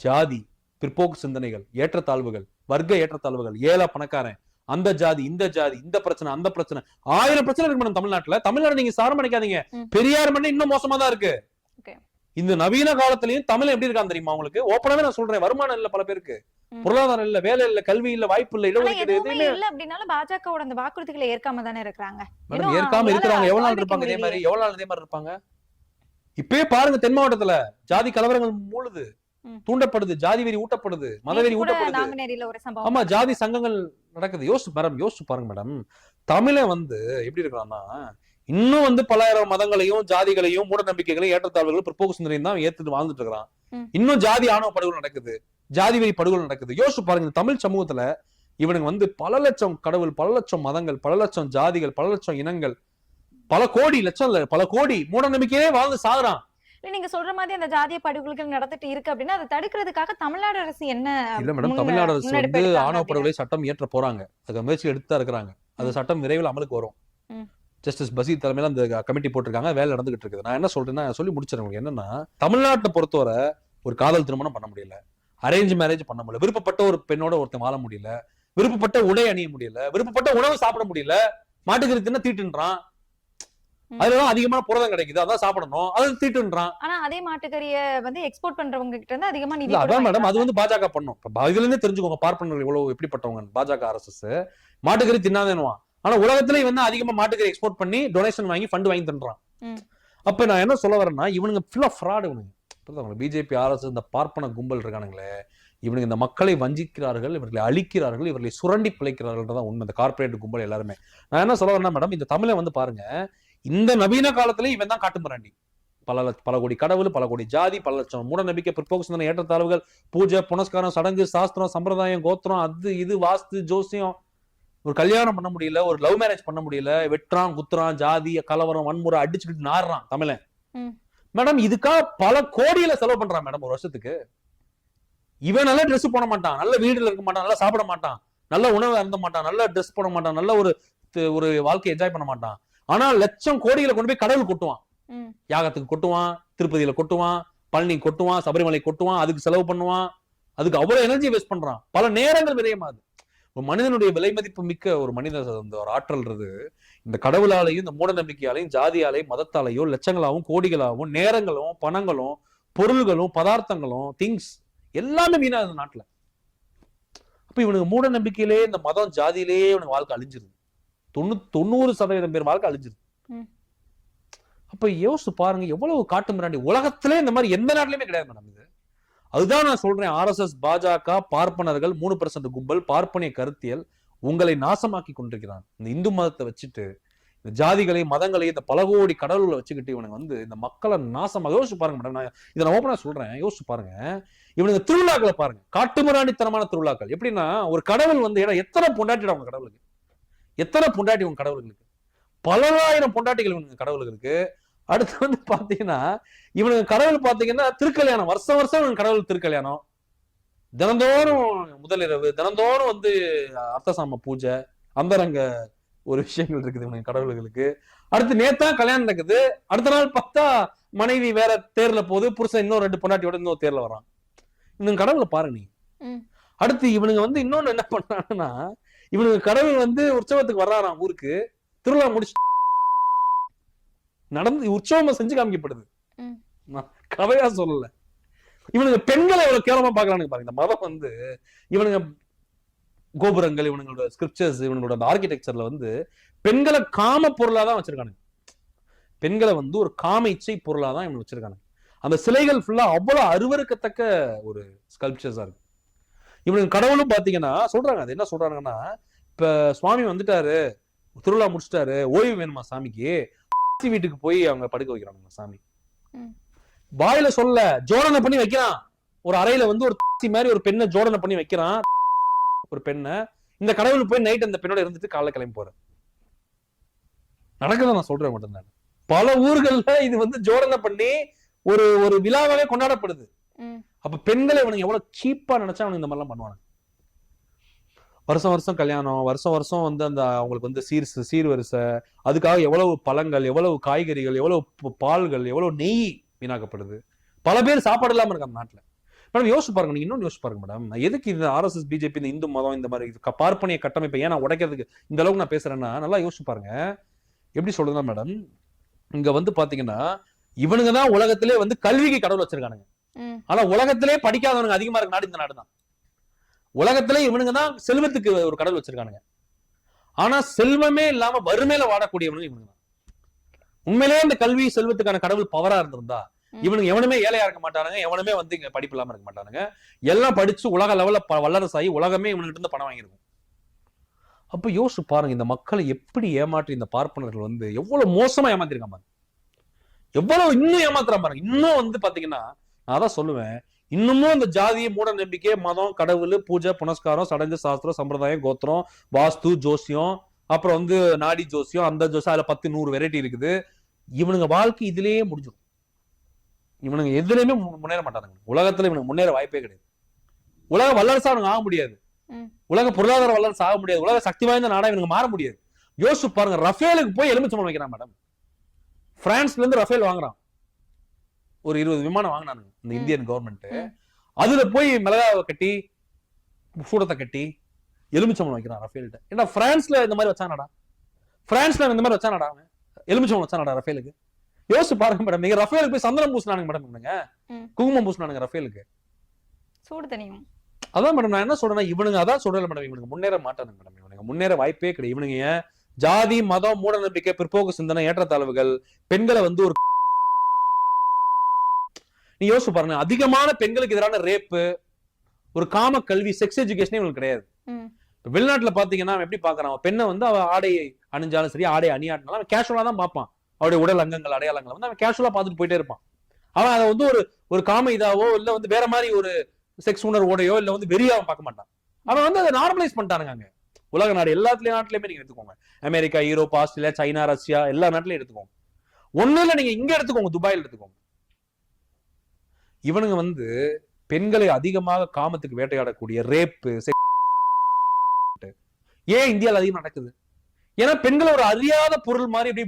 ஜாதி, பிற்போக்கு சிந்தனைகள், ஏற்றத்தாழ்வுகள், வர்க்க ஏற்றத்தாழ்வுகள், ஏழை பணக்காரன், அந்த ஜாதி, இந்த பிரச்சனை, அந்த பிரச்சனை, 1000 பிரச்சனை இருக்கு மேடம் தமிழ்நாட்டுல. தமிழ்நாடு நீங்க சாரம் நினைக்காதீங்க. பெரியார் மண்ணு இன்னும் மோசமா தான் இருக்கு. இந்த நவீன காலத்திலயும் தமிழ் எப்படி இருக்கான்னு தெரியுமா உங்களுக்கு? ஓப்பனாவே நான் சொல்றேன். வருமானம் இல்ல பல பேருக்கு, பொருளாதாரம் இல்ல, வேலை இல்ல, கல்வி இல்ல, வாய்ப்பு இல்ல, இடஒதுக்கீடு எதுவுமே இல்ல அப்படினாலும் பாஜகவோட அந்த வாக்குறுதிகளை ஏற்காம தானே இருக்காங்க. மேடம், ஏற்காம இருக்கிறவங்க எவ்வளவு நாள் இருப்பாங்க இதே மாதிரி? எவ்வளவு நாள் இதே மாதிரி இருப்பாங்க? இப்பயே பாருங்க, தென் மாவட்டத்துல ஜாதி கலவரங்கள் மூழுது, தூண்டப்படுது, ஜாதி வெறி ஊட்டப்படுது, மதவெறி ஊட்டப்படுது. ஆமா, ஜாதி சங்கங்கள் நடக்குது. யோசிச்சு பாருங்க மேடம். தமிழை வந்து எப்படி இருக்கிறான்னா, இன்னும் வந்து பல்லாயிரம் மதங்களையும் ஜாதிகளையும் மூட நம்பிக்கைகளையும் ஏற்றத்தாழ்வுகளும் பிற்போக்கு சிந்தனையும் தான் ஏத்துட்டு வாழ்ந்துட்டு இருக்கிறான். இன்னும் ஜாதி ஆணவ படுகொலை நடக்குது, ஜாதி வெறி படுகொலை நடக்குது. யோசிச்சு பாருங்க, தமிழ் சமூகத்துல இவனுக்கு வந்து பல லட்சம் கடவுள், பல லட்சம் மதங்கள், பல லட்சம் ஜாதிகள், பல லட்சம் இனங்கள், பல கோடி லட்சம் இல்ல, பல கோடி மூட நம்பிக்கையே வாழ்ந்து சாகுறான். நீங்க சொல்ற மாதிரி அந்த ஜாதிய படுகொலைகள் நடந்துட்டு இருக்கு அப்படின்னா அதை தடுக்கிறதுக்காக தமிழ்நாடு அரசு என்ன? இல்ல மேடம், தமிழ்நாடு அரசு வந்து ஆணவ படுகொலை சட்டம் இயற்ற போறாங்க. அதுக்கு முயற்சி எடுத்துதான் இருக்கிறாங்க. அது சட்டம் விரைவில் அமலுக்கு வரும். ஜஸ்டிஸ் பசீர் தலைமையில அந்த கமிட்டி போட்டிருக்காங்க, வேலை நடந்துகிட்டு இருக்குது. நான் என்ன சொல்றேன்னா, சொல்லி முடிச்சிருக்கேன். என்னன்னா, தமிழ்நாட்டை பொறுத்தவரை ஒரு காதல் திருமணம் பண்ண முடியல, அரேஞ்ச் மேரேஜ் பண்ண முடியல, விருப்பப்பட்ட ஒரு பெண்ணோட ஒருத்தன் வாழ முடியல, விருப்பப்பட்ட உடை அணிய முடியல, விருப்பப்பட்ட உணவு சாப்பிட முடியல, மாட்டுக்கறி தின்ன தீட்டுன்றான். அதுலதான் அதிகமான புரதம் கிடைக்குது, அதான் சாப்பிடணும், அது தீட்டுன்றான். ஆனா அதே மாட்டுக்கறிய வந்து எக்ஸ்போர்ட் பண்றவங்க கிட்ட இருந்து அதிகமா நிதி. அதான் மேடம், அது வந்து பாஜக பண்ணும். இதுல இருந்தே தெரிஞ்சுக்கோங்க பார்ப்பனர்கள் எவ்வளவு எப்படிப்பட்டவங்க. பாஜக அரசு மாட்டுக்கறி தின்னாதேனுவான், ஆனா உலகத்திலேயே வந்து அதிகமா மாட்டுக்கறி எக்ஸ்போர்ட் பண்ணி டொனேஷன் வாங்கி ஃபண்ட் வாங்கி தந்துறான். அப்ப நான் என்ன சொல்ல வரேன்னா, இவனுங்க ஃபுல்லா ஃப்ராட். இவனுங்க பிஜேபி அரசு, இந்த பார்ப்பன கும்பல் இருக்கானுங்களே, இவனுக்கு இந்த மக்களை வஞ்சிக்கிறார்கள், இவர்களை அழிக்கிறார்கள், இவர்களை சுரண்டி பிழைக்கிறார்கள்ன்றதான் உண்மை. இந்த கார்பரேட் கும்பல் எல்லாருமே. நான் என்ன சொல்ல வரேன்னா மேடம், இந்த தமிழை வந்து பாருங்க, இந்த நவீன காலத்துல இவன் தான் காட்டுமிராண்டி. பல கோடி கடவுள், பல கோடி ஜாதி, பல லட்சம் மூட நம்பிக்கை, பிற்போக்கு சிந்தனை, ஏற்றத்தாழ்வுகள், பூஜை புனஸ்காரம், சடங்கு, சாஸ்திரம், சம்பிரதாயம், கோத்திரம், அது இது, வாஸ்து, ஜோசியம், ஒரு கல்யாணம் பண்ண முடியல, ஒரு லவ் மேரேஜ் பண்ண முடியல, வெட்டுறான், குத்துறான், ஜாதி கலவரம், வன்முறை, அடிச்சுக்கிட்டு நாடுறான் தமிழன். மேடம், இதுக்கா பல கோடியில செலவு பண்றான் மேடம் ஒரு வருஷத்துக்கு. இவன் நல்ல ட்ரெஸ் போட மாட்டான், நல்ல வீடுல இருக்க மாட்டான், நல்லா சாப்பிட மாட்டான், நல்ல உணவு அருந்த மாட்டான், நல்ல ட்ரெஸ் போட மாட்டான், நல்ல ஒரு வாழ்க்கையை என்ஜாய் பண்ண மாட்டான். ஆனா லட்சம் கோடிகளை கொண்டு போய் கடவுள் கொட்டுவான். யாகத்துக்கு கொட்டுவான், திருப்பதியில கொட்டுவான், பழனி கொட்டுவான், சபரிமலை கொட்டுவான், அதுக்கு செலவு பண்ணுவான். அதுக்கு அவ்வளவு எனர்ஜி வேஸ்ட் பண்றான். பல நேரங்கள் விரயமாது. ஒரு மனிதனுடைய விலை மதிப்பு மிக்க ஒரு மனித ஒரு ஆற்றல்றது இந்த கடவுளாலையும், இந்த மூட நம்பிக்கையாலையும், ஜாதியாலையும், மதத்தாலையும், லட்சங்களாகவும் கோடிகளாகவும், நேரங்களும், பணங்களும், பொருள்களும், பதார்த்தங்களும், திங்ஸ் எல்லாமே வீணா இந்த நாட்டுல. அப்ப இவனுக்கு மூட நம்பிக்கையிலே, இந்த மதம் ஜாதியிலேயே இவனுக்கு வாழ்க்கை அழிஞ்சிருது. 90% பேர் வாழ்க்கை அழிஞ்சிருது. அப்ப யோசிச்சு பாருங்க, எவ்வளவு காட்டு மிராண்டி. உலகத்திலே இந்த மாதிரி எந்த நாட்டிலுமே கிடையாது மேடம் இது. அதுதான் நான் சொல்றேன், ஆர்எஸ்எஸ், பாஜக, பார்ப்பனர்கள், 3% கும்பல், பார்ப்பனிய கருத்தியல் உங்களை நாசமாக்கி கொண்டிருக்கிறான். இந்த இந்து மதத்தை வச்சுட்டு, இந்த ஜாதிகளையும் மதங்களையும், இந்த பல கோடி கடவுள்களை வச்சுக்கிட்டு இவனுக்கு வந்து இந்த மக்களை நாசமாக. யோசிச்சு பாருங்க மேடம், நான் இதை நான் ஓப்பனா சொல்றேன். யோசிச்சு பாருங்க, இவனுக்கு திருவிழாக்களை பாருங்க, காட்டுமிராண்டித்தனமான திருவிழாக்கள். எப்படின்னா, ஒரு கடவுள் வந்து எத்தனை பொண்டாட்டிட அவங்க கடவுளுக்கு, எத்தனை பொண்டாட்டி உங்க கடவுளுக்கு, பல்லாயிரம் பொண்டாட்டிகள் இவனுக்கு கடவுளுக்கு. அடுத்து வந்து பாத்தீங்கன்னா, இவனுக்கு கடவுள் பாத்தீங்கன்னா திருக்கல்யாணம், வருஷம் வருஷம் கடவுள் திருக்கல்யாணம், தினந்தோறும் முதலிரவு, தினந்தோறும் வந்து அர்த்தசாம பூஜை, அந்தரங்க ஒரு விஷயங்கள் இருக்குது இவனுக்கு கடவுள்களுக்கு. அடுத்து நேத்தான் கல்யாணம் நடக்குது, அடுத்த நாள் பார்த்தா மனைவி வேற தேர்ல போகுது, புருஷன் இன்னொரு 2 பொண்டாட்டியோட இன்னொரு தேர்ல வரான். இந்த கடவுளை பாருங்க நீ. அடுத்து இவனுங்க வந்து இன்னொன்னு என்ன பண்றாங்கன்னா, இவனுக்கு கடவுள் வந்து உற்சவத்துக்கு வர்றாராம் ஊருக்கு, திருவிழா முடிச்சு நடந்து உற்சவமா செஞ்சு காமிக்கப்படுது. கதையா சொல்லல. இவனுக்கு பெண்களை எவ்வளவு கேவலமா பாக்குறானுங்க பாருங்க. இந்த மதம் வந்து இவனுங்க கோபுரங்கள், இவனுங்களோட ஸ்கிரிப்சர்ஸ், இவங்களோட ஆர்கிடெக்சர்ல வந்து பெண்களை காம பொருளாதான் வச்சிருக்கானுங்க. பெண்களை வந்து ஒரு காம இச்சை பொருளாதான் இவங்க வச்சிருக்கானுங்க. அந்த சிலைகள் ஃபுல்லா அவ்வளவு அருவருக்கத்தக்க ஒரு ஸ்கல்ப்சர்ஸா இருக்கு. இவனுக்கு கடவுளும் பாத்தீங்கன்னா சொல்றாங்க, அது என்ன சொல்றாங்கன்னா, இப்ப சுவாமி வந்துட்டாரு, திருவிழா முடிச்சிட்டாரு, ஓய்வு வேணுமா சாமிக்கு, வீட்டுக்கு போய் அவங்க படுக்க வைக்கிறாங்க சாமி. வாயில சொல்ல ஜோடனை பண்ணி வைக்கிறான். ஒரு அறையில வந்து ஒரு மாதிரி ஒரு பெண்ணை ஜோடனை பண்ணி வைக்கிறான். ஒரு பெண்ணை இந்த கடவுள் போய் நைட் அந்த பெண்ணோட இருந்துட்டு காலைல கிளம்பி போறேன். நடக்குதான் நான் சொல்றேன் மட்டும்தான். பல ஊர்கள்ல இது வந்து ஜோடனை பண்ணி ஒரு ஒரு விழாவாவே கொண்டாடப்படுது. அப்ப பெண்களை இவனுக்கு எவ்வளவு சீப்பா நினைச்சா அவனுக்கு இந்த மாதிரிலாம் பண்ணுவாங்க. வருஷம் வருஷம் கல்யாணம், வருஷம் வருஷம் வந்து அந்த அவங்களுக்கு வந்து சீர்வரிசை, அதுக்காக எவ்வளவு பழங்கள், எவ்வளவு காய்கறிகள், எவ்வளவு பால்கள், எவ்வளவு நெய் வீணாக்கப்படுது. பல பேர் சாப்பாடு இல்லாம இருக்காங்க நாட்டுல. மேடம் யோசிச்சு பாருங்க, நீங்க இன்னொன்னு யோசிச்சு பாருங்க மேடம், எதுக்கு இந்த RSS பிஜேபி இந்த இந்து மதம் இந்த மாதிரி பார்ப்பனிய கட்டமைப்பை ஏன் நான் உடைக்கிறதுக்கு இந்த அளவுக்கு நான் பேசுறேன்னா, நல்லா யோசிச்சு பாருங்க. எப்படி சொல்றதுன்னா மேடம், இங்க வந்து பாத்தீங்கன்னா இவனுங்க தான் உலகத்திலே வந்து கல்விக்கு கடவுள் வச்சிருக்கானுங்க. ஆனா உலகத்திலே படிக்காதவனுங்க அதிகமா இருக்க நாடு இந்த நாடு தான். உலகத்திலே இவனுங்க தான் செல்வத்துக்கு ஒரு கடவுள் வச்சிருக்கானுங்க. ஆனா செல்வமே இல்லாம வறுமையில வாடக்கூடியவனுங்க இவனுங்க தான். உண்மையிலேயே இந்த கல்வி செல்வத்துக்கான கடவுள் பவரா இருந்திருந்தா இவனுக்கு எவனுமே ஏழையா இருக்க மாட்டானுங்க, எவனுமே வந்து இங்க படிப்பு இல்லாம இருக்க மாட்டானுங்க. எல்லாம் படிச்சு உலக லெவல்ல வல்லரசாகி உலகமே இவனுக்கு இருந்து பணம் வாங்கியிருக்கும். அப்ப யோசிச்சு பாருங்க, இந்த மக்களை எப்படி ஏமாற்றி இந்த பார்ப்பனர்கள் வந்து எவ்வளவு மோசமா ஏமாத்திருக்காங்க, எவ்வளவு இன்னும் ஏமாத்துறான் பாருங்க. இன்னும் வந்து பாத்தீங்கன்னா நான் அதான் சொல்லுவேன், இன்னமும் இந்த ஜாதி, மூட நம்பிக்கை, மதம், கடவுள், பூஜை, புனஸ்காரம், சடங்கு, சாஸ்திரம், சம்பிரதாயம், கோத்திரம், வாஸ்து, ஜோசியம், அப்புறம் வந்து நாடி ஜோசியம், அந்த ஜோசியம், அதுல 10-100 வெரைட்டி இருக்குது. இவனுங்க வாழ்க்கை இதுலயே முடிஞ்சிடும். இவனுங்க எதுலையுமே முன்னேற மாட்டானுங்க. உலகத்துல இவனுக்கு முன்னேற வாய்ப்பே கிடையாது. உலக வல்லரசா அவனுக்கு ஆக முடியாது, உலக பொருளாதார வல்லரசு ஆக முடியாது, உலக சக்தி வாய்ந்த நாடா இவனுக்கு மாற முடியாது. யோசிச்சு பாருங்க, ரஃபேலுக்கு போய் எலுமிச்சம்பழம் வைக்கிறான் மேடம். பிரான்ஸ்ல இருந்து ரஃபேல் வாங்குறான், ஒரு 20 விமானம் வாங்கினானுங்க இந்த இந்தியன் கவர்மெண்ட். அதுல போய் மிளகாவை கட்டி சூடத்தை கட்டி எலுமிச்சம்பழம் வைக்கிறான் ரஃபேல்கிட்ட. ஏன்னா பிரான்ஸ்ல இந்த மாதிரி வச்சானடா, பிரான்ஸ்ல இந்த மாதிரி வச்சானடா, அவன் எலுமிச்சம்பழம் வச்சானடா ரஃபேலுக்கு. யோசிச்சு பாருங்க மேடம், நீங்க ரஃபேலுக்கு போய் சந்தனம் பூசினானுங்க மேடம், இவனுங்க குங்குமம் பூசினானுங்க ரஃபேலுக்கு, சூடு தனியும். அதான் மேடம் நான் என்ன சொல்றேன்னா, இவனுங்க அதான் சொல்றேன் மேடம், இவனுக்கு முன்னேற மாட்டானுங்க மேடம், இவனுக்கு முன்னேற வாய்ப்பே கிடையாது. இவனுங்க ஜாதி, மதம், மூட நம்பிக்கை, பிற்போக்கு சிந்தனை, ஏற்றத்தாழ்வுகள், பெண்களை வந்து ஒரு நீ யோசிச்சு பாருங்க, அதிகமான பெண்களுக்கு எதிரான ரேப்பு, ஒரு காம கல்வி, செக்ஸ் எஜுகேஷனே இவங்களுக்கு கிடையாது. வெளிநாட்டுல பாத்தீங்கன்னா எப்படி பாக்குறான், பெண்ணை வந்து அவ ஆடை அணிஞ்சாலும் சரி, ஆடை அணியாட்டினாலும் அவன் கேஷுவலா தான் பார்ப்பான். அவருடைய உடல் அங்கங்கள், அடையாளங்களை வந்து அவன் கேஷுவலா பார்த்துட்டு போயிட்டே இருப்பான். அவன் அதை வந்து ஒரு காம இதாவோ இல்ல வந்து வேற மாதிரி ஒரு செக்ஸ் உணர்வோடையோ இல்ல வந்து வெறியாவும் பார்க்க மாட்டான். அவன் வந்து அதை நார்மலைஸ் பண்ணிட்டானுங்க. உலக நாடு நாட்டிலயுமே நீங்க எடுத்துக்கோங்க, America, Europe, Australia, China, Russia, எல்லா நாட்டிலையும் எடுத்துக்கோங்க. ஒண்ணுல நீங்க இங்க எடுத்துக்கோங்க, துபாயில் எடுத்துக்கோங்க. இவனுங்க வந்து பெண்களை அதிகமாக காமத்துக்கு வேட்டையாடக்கூடிய ரேப்பு, ஏன் இந்தியாவில் அதிகம் நடக்குது? ஏன்னா பெண்களை ஒரு அறியாத பொருள் மாதிரி இப்படி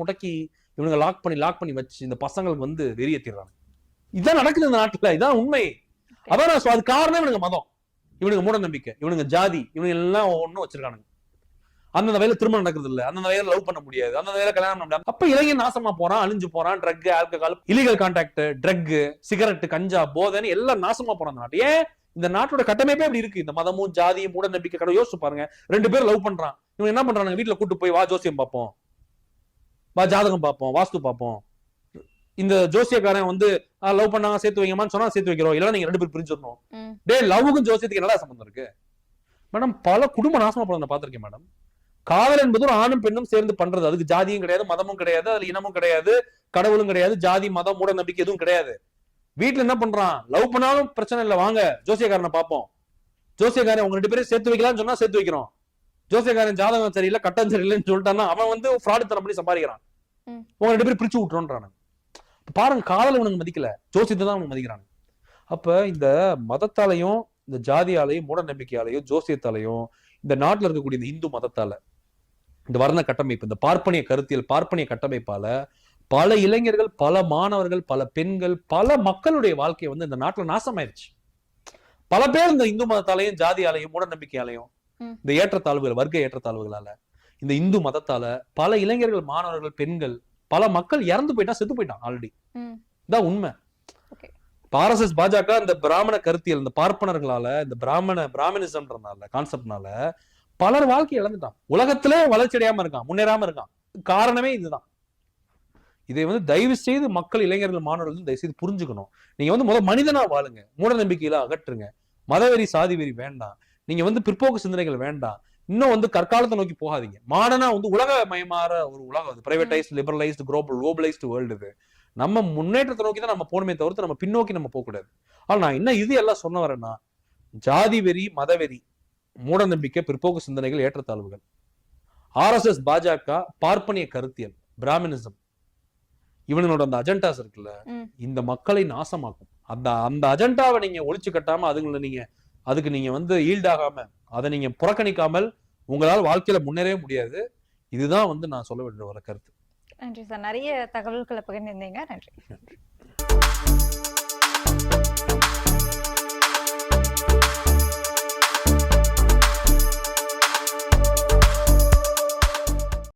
முடக்கி இவனுங்க லாக் பண்ணி வச்சு இந்த பசங்களுக்கு வந்து வெறியேற்றிடுறாங்க. இதுதான் நடக்குது இந்த நாட்டுல, இதான் உண்மை. அதான் அது காரணம் இவனுங்க மதம், இவனுங்க மூட நம்பிக்கை, இவனுங்க ஜாதி, இவனுங்க எல்லாம் ஒன்னும் வச்சிருக்கானுங்க. அந்தந்த வயல திருமணம் நடக்கிறது இல்ல, அந்தந்த வயல லவ் பண்ண முடியாது, அந்தந்த வயல கல்யாணம் பண்ண முடியாது. அப்ப இளைஞன் நாசமா போறான், அழிஞ்சு போறான். Drug, alcohol, illegal contact, drug, cigarette, கஞ்சா, போதைன்னு எல்லாம் நாசமா போறான் இந்த நாட்டு. ஏன்? இந்த நாட்டோட கட்டமைப்பே அப்படி இருக்கு. இந்த மதமும் ஜாதியும் மூட நம்பிக்கை கடை. யோசிச்சு பாருங்க, 2 பேர் லவ் பண்றான், இவங்க என்ன பண்றாங்க, வீட்டுல கூட்டு போய் வா ஜோசியம் பார்ப்போம், வா ஜாதகம் பார்ப்போம், வாஸ்து பார்ப்போம். இந்த ஜோசியக்காரன் வந்து லவ் பண்ணாங்க சேர்த்து வைங்கம்மான்னு சொன்னா சேர்த்து வைக்கிறோம், இல்ல நீங்க 2 பேர் பிரிஞ்சிடணும். டே, லவ்வுக்கும் ஜோசியத்துக்கு என்னடா சம்பந்தம் இருக்கு மேடம்? பல குடும்ப நாசமா போறத நான் பாத்திருக்கேன் மேடம். காதல் என்பது ஒரு ஆணும் பெண்ணும் சேர்ந்து பண்றது, அதுக்கு ஜாதியும் கிடையாது, மதமும் கிடையாது, அதுல இனமும் கிடையாது, கடவுளும் கிடையாது, ஜாதி மதம் மூட நம்பிக்கை எதுவும் கிடையாது. வீட்டுல என்ன பண்றான், லவ் பண்ணாலும் பிரச்சனை இல்லை, வாங்க ஜோசியக்காரனை பார்ப்போம், ஜோசியக்காரன் உங்க 2 பேரும் சேர்த்து வைக்கலாம்னு சொன்னா சேர்த்து வைக்கிறோம். ஜோசியக்காரன் ஜாதகம் சரியில்லை, கட்டம் சரியில்லைன்னு சொல்லிட்டான்னா அவன் வந்து ஃப்ராடு தரம் பண்ணி சம்பாதிக்கிறான், உங்க 2 பேரும் பிரிச்சு விட்டுறோன்றான். பாருங்க, காதல் உனக்கு மதிக்கல, ஜோசியத்தை தான் உனக்கு மதிக்கிறாங்க. அப்ப இந்த மதத்தாலையும் இந்த ஜாதியாலையும் மூட நம்பிக்கையாலையும் ஜோசியத்தாலையும் இந்த நாட்டுல இருக்கக்கூடிய இந்த இந்து மதத்தால, இந்த வர்ண கட்டமைப்பு, இந்த பார்ப்பனிய கருத்தியல், பார்ப்பனிய கட்டமைப்பால பல இளைஞர்கள், பல மாணவர்கள், பல பெண்கள், பல மக்களுடைய வாழ்க்கையை வந்து இந்த நாட்டுல நாசமாயிருச்சு. பல பேர் இந்த இந்து மதத்தாலையும் ஜாதியாலையும் மூட நம்பிக்கையாலையும் இந்த ஏற்றத்தாழ்வுகள், வர்க்க ஏற்றத்தாழ்வுகளால, இந்த இந்து மதத்தால பல இளைஞர்கள், மாணவர்கள், பெண்கள், பல மக்கள் இறந்து போயிட்டான், செத்து போயிட்டான் ஆல்ரெடி. இதான் உண்மை. RSS பாஜக இந்த பிராமண கருத்தியல், இந்த பார்ப்பனர்களால, இந்த பிராமணிசம்ன்றதுனால கான்செப்ட்னால பலர் வாழ்க்கை இழந்துட்டான். உலகத்திலே வளர்ச்சி அடையாம இருக்கான், முன்னேறாம இருக்கான். காரணமே இதுதான். இதை வந்து தயவு செய்து மக்கள், இளைஞர்கள், மாணவர்கள் தயவு செய்து புரிஞ்சுக்கணும். நீங்க வந்து முதல் மனிதனா வாழுங்க, மூட நம்பிக்கையில அகற்றுங்க, மதவெறி சாதி வெறி வேண்டாம், நீங்க வந்து பிற்போக்கு சிந்தனைகள் வேண்டாம், இன்னும் வந்து கற்காலத்தை நோக்கி போகாதீங்க. மாடர்னா வந்து உலகமயமாற ஒரு உலகம், அது பிரைவேடைஸ்ட், லிபரலைஸ்டு, குளோபலைஸ்டு வேர்ல்டு. இது நம்ம முன்னேற்றத்தை நோக்கி தான் நம்ம போகணுமே தவிர்த்து நம்ம பின்னோக்கி நம்ம போகக்கூடாது. ஆனா நான் என்ன இது எல்லாம் சொன்ன வரேன்னா, ஜாதி வெறி, மதவெறி, மூட நம்பிக்கை, பிற்போக்கு சிந்தனைகள், ஏற்றத்தாழ்வுகள், RSS, பாஜக, பார்ப்பனிய கருத்தியல், பிராமினிசம், இவனோட அந்த அஜெண்டாஸ் இருக்குல்ல, இந்த மக்களை நாசமாக்கும். அந்த அஜெண்டாவை நீங்க ஒழிச்சு கட்டாம அதுக்கு நீங்க வந்து ஈல்டாகாம, அதை நீங்க புறக்கணிக்காமல் உங்களால் வாழ்க்கையில முன்னேறவே முடியாது. இதுதான் வந்து நான் சொல்ல வேண்டிய ஒரு கருத்து. நன்றி சார், நிறைய தகவல்களை பகிர்ந்திருந்தீங்க. நன்றி.